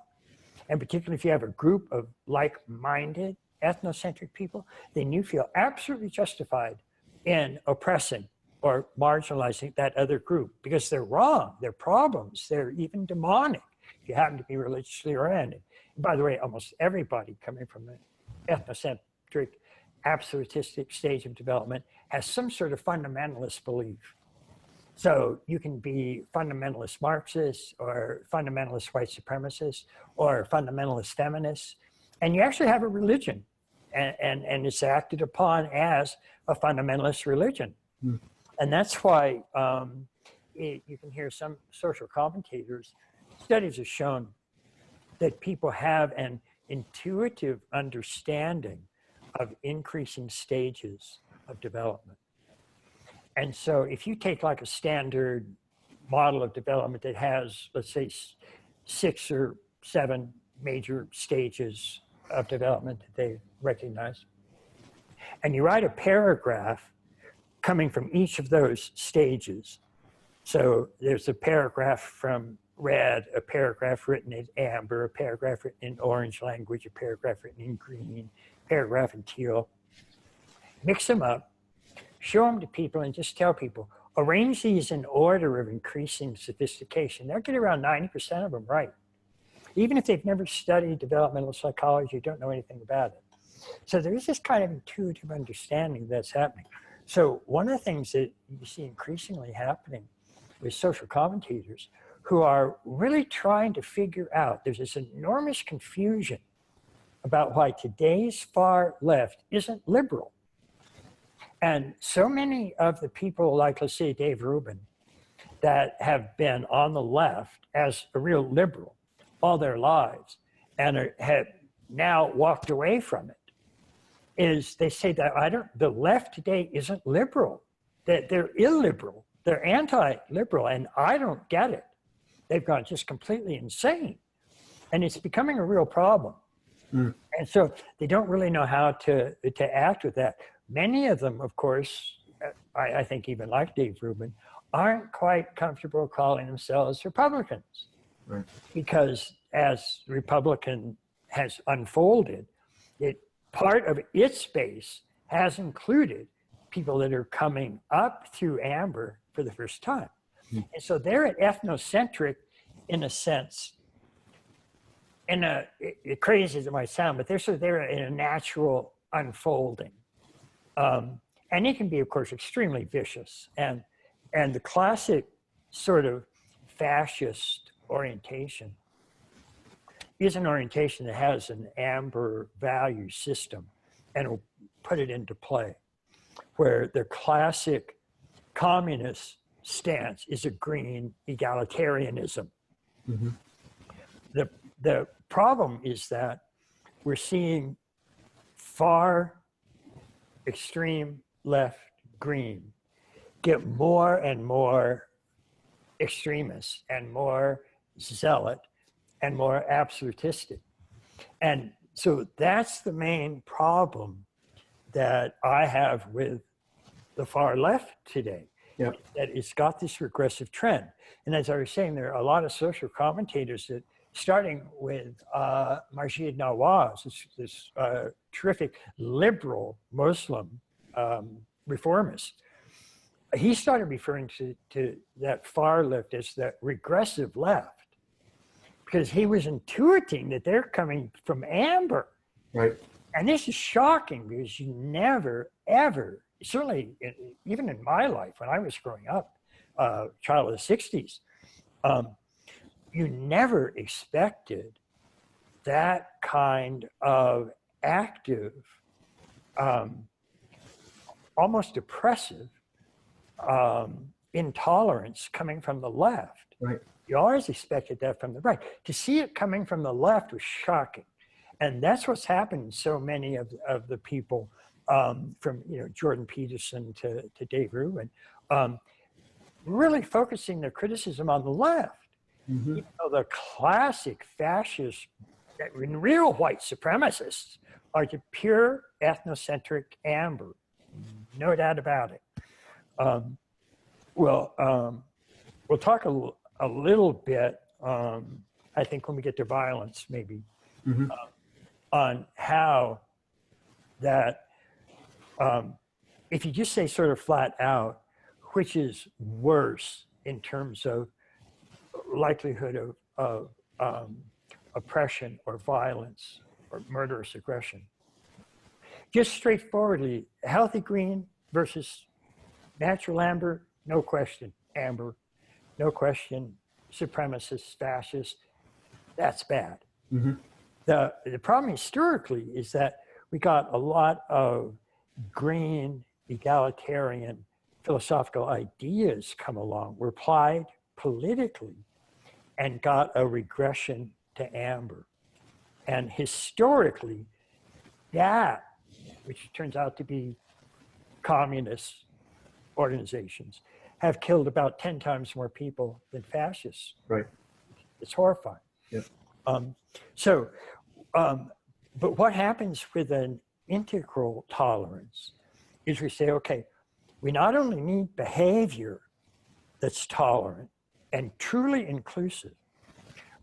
and particularly if you have a group of like-minded ethnocentric people, then you feel absolutely justified in oppressing or marginalizing that other group because they're wrong, they're problems, they're even demonic if you happen to be religiously oriented. And by the way, almost everybody coming from an ethnocentric, absolutistic stage of development has some sort of fundamentalist belief. So you can be fundamentalist Marxist or fundamentalist white supremacist or fundamentalist feminist, and you actually have a religion, and it's acted upon as a fundamentalist religion. And that's why you can hear some social commentators, studies have shown that people have an intuitive understanding of increasing stages of development. And so if you take like a standard model of development that has, let's say, 6 or 7 major stages of development that they recognize, and you write a paragraph coming from each of those stages. So there's a paragraph from red, a paragraph written in amber, a paragraph written in orange language, a paragraph written in green, a paragraph in teal. Mix them up, show them to people, and just tell people, arrange these in order of increasing sophistication. They'll get around 90% of them right. Even if they've never studied developmental psychology, don't know anything about it. So there's this kind of intuitive understanding that's happening. So one of the things that you see increasingly happening with social commentators who are really trying to figure out, there's this enormous confusion about why today's far left isn't liberal. And so many of the people, like, let's say, Dave Rubin, that have been on the left as a real liberal all their lives and have now walked away from it, is they say that the left today isn't liberal, that they're illiberal, they're anti-liberal, and I don't get it. They've gone just completely insane. And it's becoming a real problem. Mm. And so they don't really know how to act with that. Many of them, of course, I think even like Dave Rubin, aren't quite comfortable calling themselves Republicans. Right. Because as Republican has unfolded, part of its base has included people that are coming up through amber for the first time. Mm. And so they're ethnocentric in a sense, crazy as it might sound, but they're in a natural unfolding. And it can be, of course, extremely vicious. And the classic sort of fascist orientation is an orientation that has an amber value system and will put it into play, where the classic communist stance is a green egalitarianism. Mm-hmm. The problem is that we're seeing far extreme left green get more and more extremist and more zealot and more absolutistic. And so that's the main problem that I have with the far left today. Yep. That it's got this regressive trend. And as I was saying, there are a lot of social commentators that, starting with Majid Nawaz, this terrific liberal Muslim reformist, he started referring to that far left as the regressive left, because he was intuiting that they're coming from amber. Right. And this is shocking, because you never, ever, certainly even in my life when I was growing up, child of the 60s, you never expected that kind of active, almost oppressive intolerance coming from the left. Right. You always expected that from the right. To see it coming from the left was shocking. And that's what's happened to so many of the people, from Jordan Peterson to Dave Rubin, really focusing their criticism on the left. Mm-hmm. Even though the classic fascist, real white supremacists are the pure ethnocentric amber. No doubt about it. We'll talk a little bit, I think when we get to violence, maybe, mm-hmm. On how that, if you just say sort of flat out, which is worse in terms of likelihood of oppression or violence or murderous aggression. Just straightforwardly, healthy green versus natural amber, no question, amber, no question, supremacist, fascist, that's bad. Mm-hmm. The problem historically is that we got a lot of green, egalitarian, philosophical ideas come along, were applied politically, and got a regression to amber. And historically, that, which turns out to be communist organizations have killed about 10 times more people than fascists. Right. It's horrifying. Yep. But what happens with an integral tolerance is we say, okay, we not only need behavior that's tolerant and truly inclusive,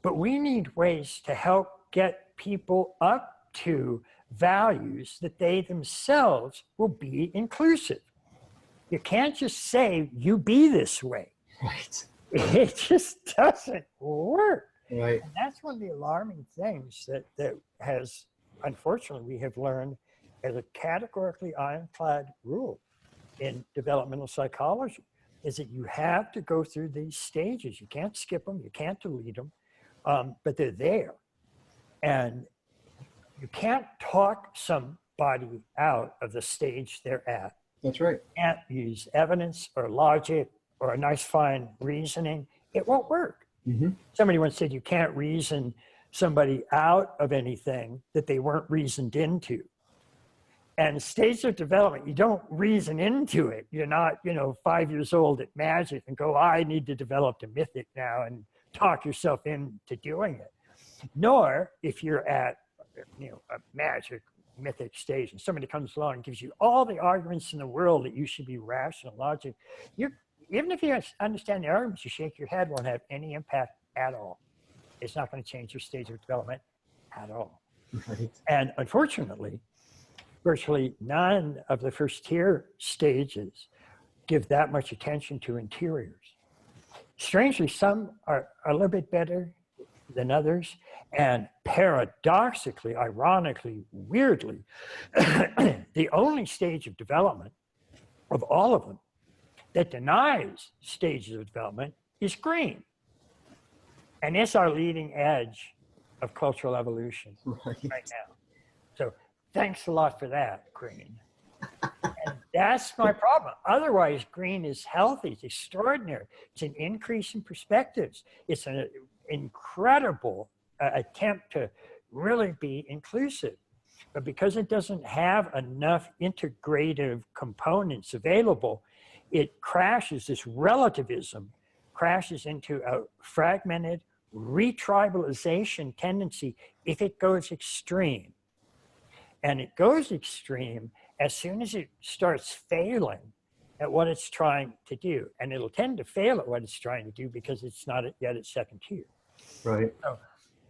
but we need ways to help get people up to values that they themselves will be inclusive. You can't just say, you be this way. Right. It just doesn't work. Right. And that's one of the alarming things that has, unfortunately, we have learned as a categorically ironclad rule in developmental psychology, is that you have to go through these stages. You can't skip them, you can't delete them, but they're there. And you can't talk somebody out of the stage they're at. That's right. You can't use evidence or logic or a nice fine reasoning. It won't work. Mm-hmm. Somebody once said you can't reason somebody out of anything that they weren't reasoned into. And stage of development, you don't reason into it. You're not, 5 years old at magic and go, I need to develop a mythic now and talk yourself into doing it. Nor if you're at, a magic mythic stage and somebody comes along and gives you all the arguments in the world that you should be rational logic, even if you understand the arguments, you shake your head, won't have any impact at all. It's not going to change your stage of development at all. Right. And unfortunately, virtually none of the first tier stages give that much attention to interiors. Strangely, some are a little bit better than others. And paradoxically, ironically, weirdly, the only stage of development of all of them that denies stages of development is green. And it's our leading edge of cultural evolution right now. So thanks a lot for that, green. And that's my problem. Otherwise, green is healthy. It's extraordinary. It's an increase in perspectives. It's an incredible attempt to really be inclusive. But because it doesn't have enough integrative components available, it crashes, this relativism crashes into a fragmented retribalization tendency if it goes extreme. And it goes extreme as soon as it starts failing at what it's trying to do. And it'll tend to fail at what it's trying to do because it's not yet at second tier. Right. So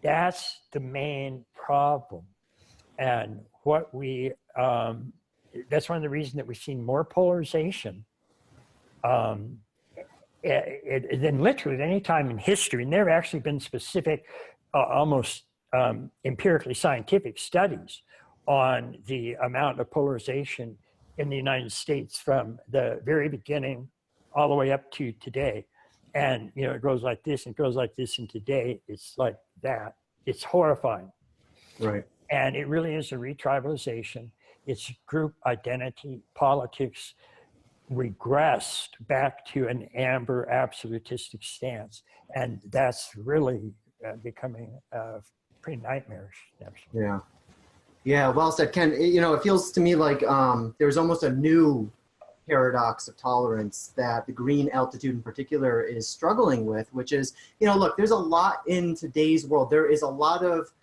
that's the main problem. And what that's one of the reasons that we've seen more polarization than literally at any time in history. And there have actually been specific, almost empirically scientific studies on the amount of polarization in the United States from the very beginning all the way up to today. And, it goes like this and goes like this, and today it's like that. It's horrifying. Right. And it really is a retribalization. It's group identity politics regressed back to an amber absolutistic stance. And that's really becoming pretty nightmarish, actually. Yeah. Yeah, well said, Ken. It feels to me like there's almost a new paradox of tolerance that the green altitude in particular is struggling with, which is, look, there's a lot in today's world. There is a lot of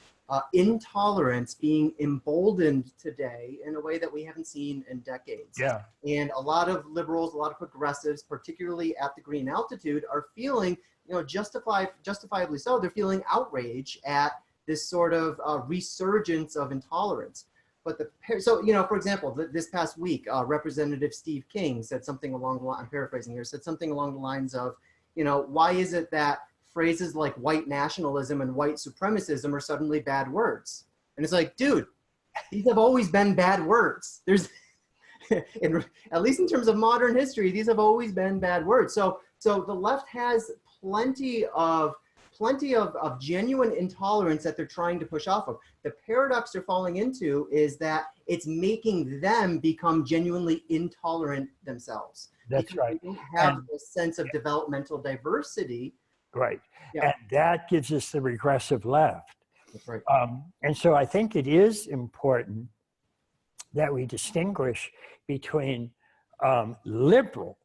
intolerance being emboldened today in a way that we haven't seen in decades. Yeah. And a lot of liberals, a lot of progressives, particularly at the green altitude, are feeling, justifiably so, they're feeling outrage at this sort of resurgence of intolerance. But for example, this past week, Representative Steve King said something along the line, I'm paraphrasing here, said something along the lines of, why is it that phrases like white nationalism and white supremacism are suddenly bad words? And it's like, dude, these have always been bad words. At least in terms of modern history, these have always been bad words. So the left has plenty of genuine intolerance that they're trying to push off of. The paradox they're falling into is that it's making them become genuinely intolerant themselves. That's right. They don't have a sense of developmental diversity. Right. Yeah. And that gives us the regressive left. That's right. And so I think it is important that we distinguish between liberal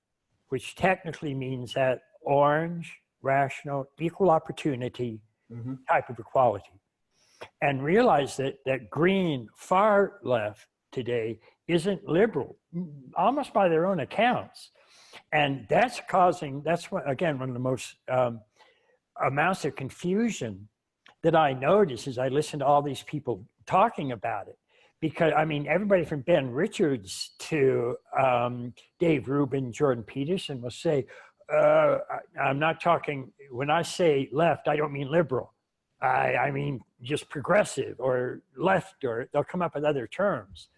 which technically means that orange, rational, equal opportunity type of equality, and realize that green, far left today isn't liberal, almost by their own accounts. And that's what, again, one of the most amounts of confusion that I notice as I listen to all these people talking about it. Because, I mean, everybody from Ben Richards to Dave Rubin, Jordan Peterson will say, I'm not talking, when I say left, I don't mean liberal. I mean just progressive or left, or they'll come up with other terms.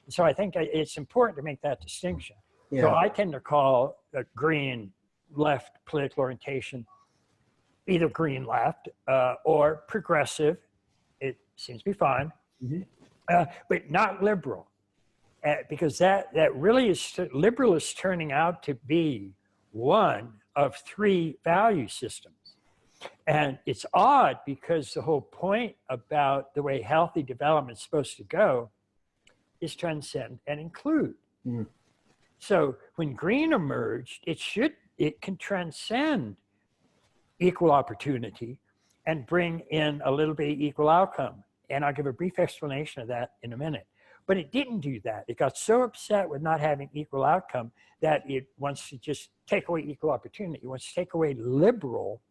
So I think it's important to make that distinction. Yeah. So I tend to call a green left political orientation either green left or progressive. It seems to be fine, but not liberal, because that really is, liberal is turning out to be one of three value systems. And it's odd because the whole point about the way healthy development is supposed to go is transcend and include. So when green emerged, it can transcend equal opportunity and bring in a little bit of equal outcome. And I'll give a brief explanation of that in a minute. But it didn't do that. It got so upset with not having equal outcome that it wants to just take away equal opportunity. It wants to take away liberal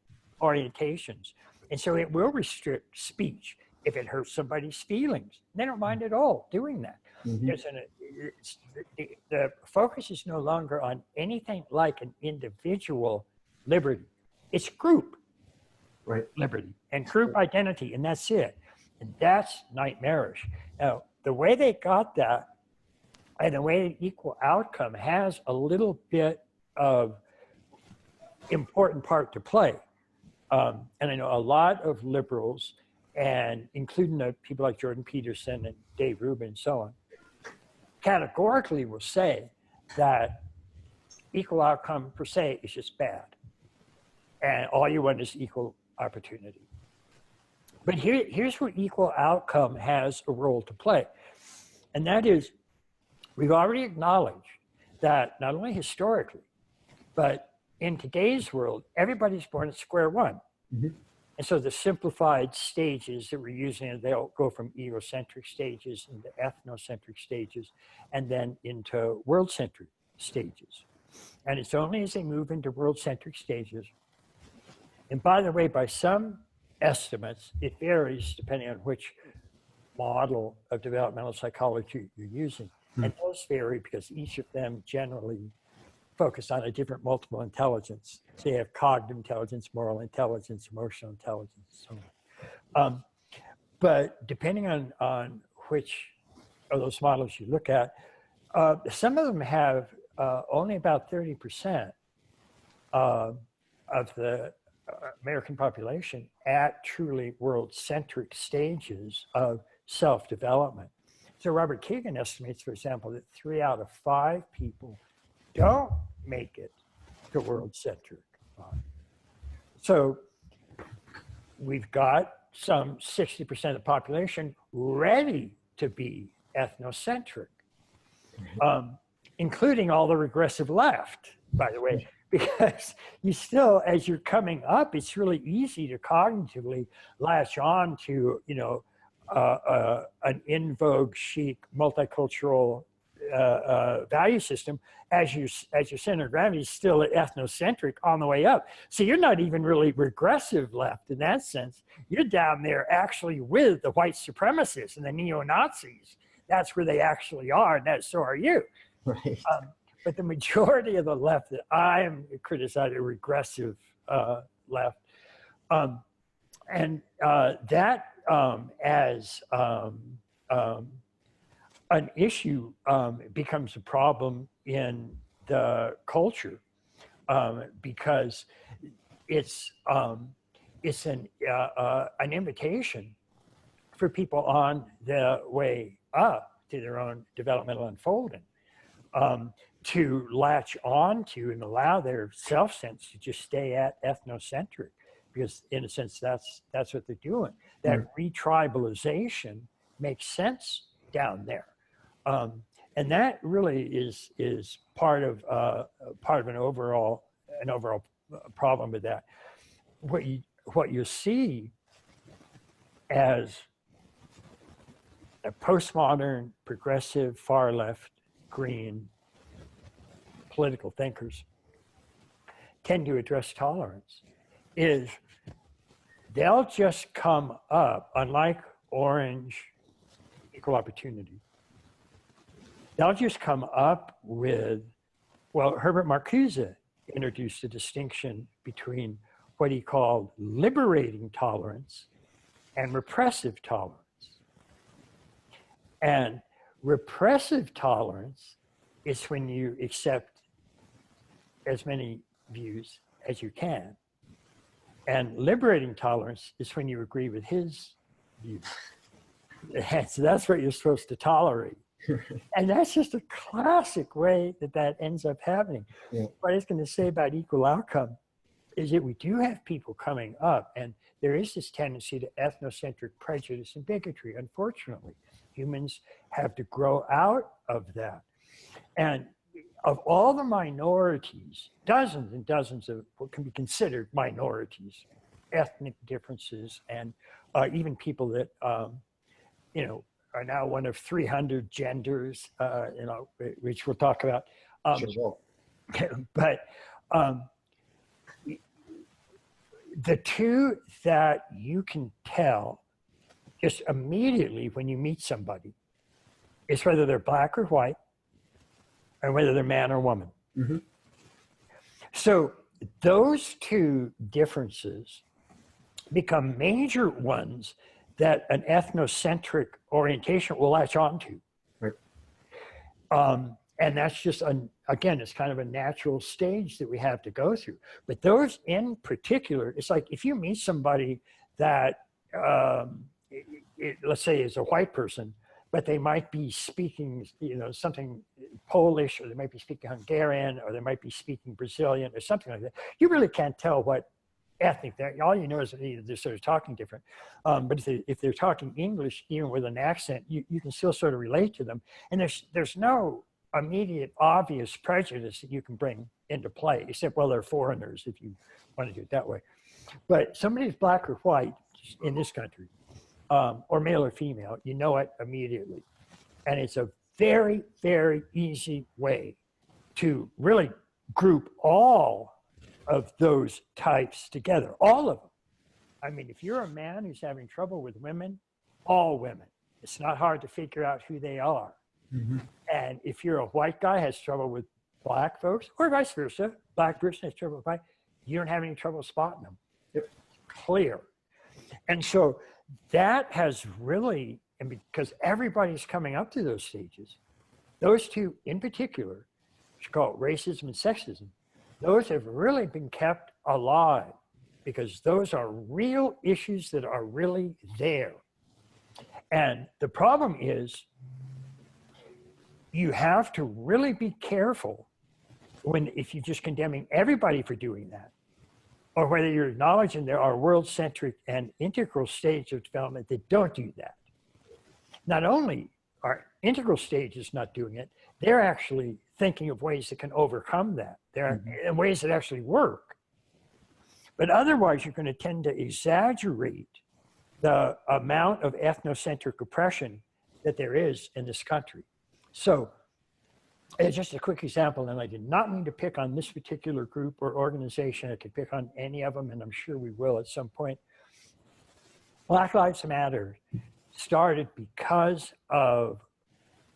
orientations. And so it will restrict speech if it hurts somebody's feelings. They don't mind at all doing that. The focus is no longer on anything like an individual liberty. It's group liberty and group identity, and that's it. And that's nightmarish. Now, the way they got that and the way equal outcome has a little bit of important part to play. And I know a lot of liberals, and including the people like Jordan Peterson and Dave Rubin and so on, categorically will say that equal outcome per se is just bad. And all you want is equal opportunity. But here's where equal outcome has a role to play. And that is, we've already acknowledged that not only historically, but in today's world, everybody's born at square one. And so the simplified stages that we're using, they'll go from egocentric stages into ethnocentric stages, and then into world-centric stages. And it's only as they move into world-centric stages, and by the way, by some estimates, it varies depending on which model of developmental psychology you're using. And those vary because each of them generally focus on a different multiple intelligence. So you have cognitive intelligence, moral intelligence, emotional intelligence, so on. But depending on which of those models you look at, some of them have only about 30% of the American population at truly world-centric stages of self-development. So Robert Kagan estimates, for example, that 3 out of 5 people don't make it to world-centric. So we've got some 60% of the population ready to be ethnocentric, including all the regressive left, by the way, because you still, as you're coming up, it's really easy to cognitively latch on to, an in vogue, chic, multicultural value system as your center of gravity is still ethnocentric on the way up. So you're not even really regressive left in that sense. You're down there actually with the white supremacists and the neo-Nazis. That's where they actually are, and so are you. Right. But the majority of the left that I am criticizing, regressive left, and that as an issue becomes a problem in the culture because it's an invitation for people on the way up to their own developmental unfolding to latch on to and allow their self-sense to just stay at ethnocentric, because in a sense that's what they're doing. That retribalization makes sense down there. And that really is part of an overall problem with that. What you see as a postmodern, progressive, far left, green political thinkers tend to address tolerance is they'll just come up, unlike Orange equal opportunity, they'll just come up with, well, Herbert Marcuse introduced a distinction between what he called liberating tolerance and repressive tolerance. And repressive tolerance is when you accept as many views as you can. And liberating tolerance is when you agree with his views. And so that's what you're supposed to tolerate. And that's just a classic way that ends up happening. Yeah. What I was going to say about equal outcome is that we do have people coming up, and there is this tendency to ethnocentric prejudice and bigotry, unfortunately. Humans have to grow out of that. And of all the minorities, dozens and dozens of what can be considered minorities, ethnic differences, and even people that, are now one of 300 genders, which we'll talk about. Sure. But the two that you can tell just immediately when you meet somebody is whether they're black or white, and whether they're man or woman. Mm-hmm. So those two differences become major ones that an ethnocentric orientation will latch onto. Right. And that's just, again, it's kind of a natural stage that we have to go through. But those in particular, it's like if you meet somebody that, let's say is a white person, but they might be speaking, something Polish, or they might be speaking Hungarian, or they might be speaking Brazilian, or something like that. You really can't tell what ethnic they're. All you know is that they're sort of talking different. But if they're talking English, even with an accent, you can still sort of relate to them. And there's no immediate obvious prejudice that you can bring into play, except, well, they're foreigners, if you want to do it that way. But somebody's black or white in this country, or male or female, you know it immediately. And it's a very, very easy way to really group all of those types together, all of them. I mean, if you're a man who's having trouble with women, all women, it's not hard to figure out who they are. Mm-hmm. And if you're a white guy has trouble with black folks, or vice versa, black person has trouble with white, you don't have any trouble spotting them. Yep. Clear. And so that has really, and because everybody's coming up to those stages, those two in particular, which are called racism and sexism, those have really been kept alive because those are real issues that are really there. And the problem is you have to really be careful if you're just condemning everybody for doing that, or whether you're acknowledging there are world-centric and integral stages of development that don't do that. Not only are integral stages not doing it, they're actually thinking of ways that can overcome that. There are ways that actually work. But otherwise, you're going to tend to exaggerate the amount of ethnocentric oppression that there is in this country. So, as just a quick example, and I did not mean to pick on this particular group or organization. I could pick on any of them, and I'm sure we will at some point. Black Lives Matter started because of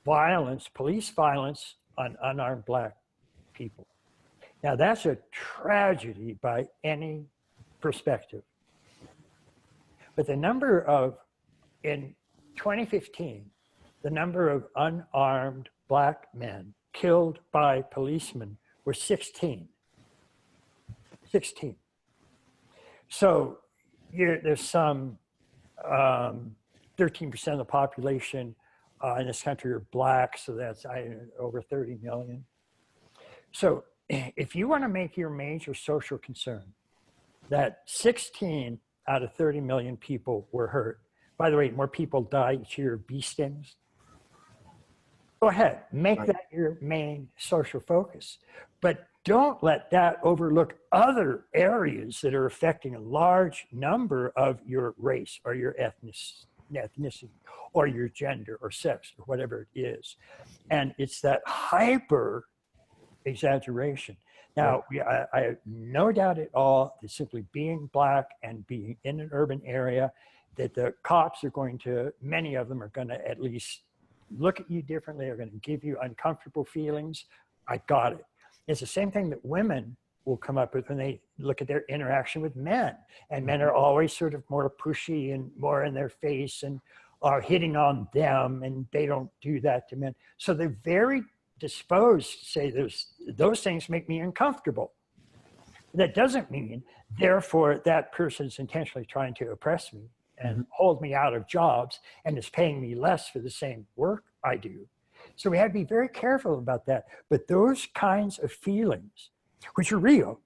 violence, police violence on unarmed black people. Now that's a tragedy by any perspective. But in 2015, the number of unarmed black men killed by policemen were 16. 16. So there's some 13% of the population in this country are black, so that's over 30 million. So if you want to make your major social concern that 16 out of 30 million people were hurt, by the way, more people die each year of bee stings Go ahead, make Right. that your main social focus, but don't let your main social focus. But don't let that overlook other areas that are affecting a large number of your race or your ethnicity or your gender or sex or whatever it is. And it's that hyper exaggeration. Now, I have no doubt at all that simply being Black and being in an urban area, that the cops are going to, many of them are going to at least look at you differently, are going to give you uncomfortable feelings. I got it. It's the same thing that women will come up with when they look at their interaction with men. And men are always sort of more pushy and more in their face and are hitting on them, and they don't do that to men. So they're very disposed to say those things make me uncomfortable. That doesn't mean, therefore, that person's intentionally trying to oppress me and hold me out of jobs and is paying me less for the same work I do. So we have to be very careful about that. But those kinds of feelings, which are real,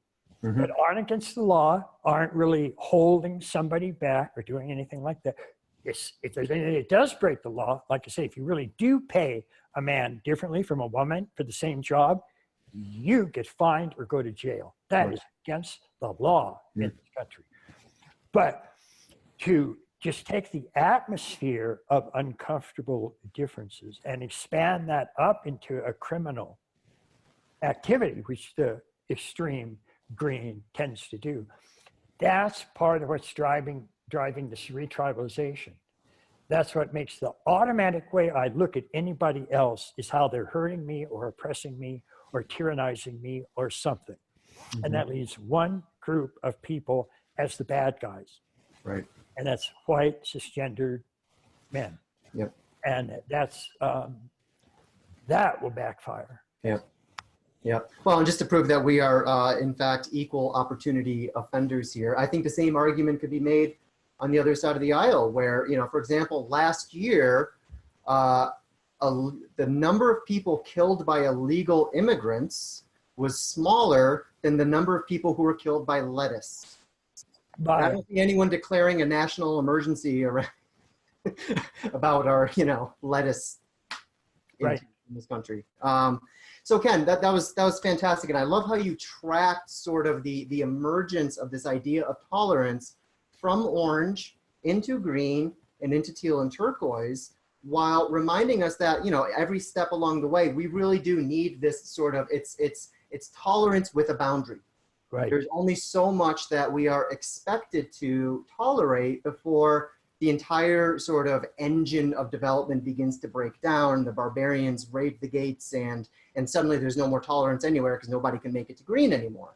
that aren't against the law, aren't really holding somebody back or doing anything like that. If there's anything that does break the law, like I say, if you really do pay a man differently from a woman for the same job, you get fined or go to jail. That is against the law in this country. But to just take the atmosphere of uncomfortable differences and expand that up into a criminal activity, which the extreme green tends to do, that's part of what's driving this retribalization. That's what makes the automatic way I look at anybody else is how they're hurting me or oppressing me or tyrannizing me or something. And that leaves one group of people as the bad guys. Right. And that's white, cisgendered men. Yep. And that's, that will backfire. Yep. Yep. Well, and just to prove that we are, in fact, equal opportunity offenders here, I think the same argument could be made on the other side of the aisle where, you know, for example, last year, the number of people killed by illegal immigrants was smaller than the number of people who were killed by lettuce. I don't see anyone declaring a national emergency around about our, you know, lettuce in this country. So Ken, that was fantastic, and I love how you tracked sort of the emergence of this idea of tolerance from orange into green and into teal and turquoise, while reminding us that, you know, every step along the way, we really do need this sort of it's tolerance with a boundary. Right. There's only so much that we are expected to tolerate before the entire sort of engine of development begins to break down. The barbarians raid the gates, and suddenly there's no more tolerance anywhere because nobody can make it to green anymore.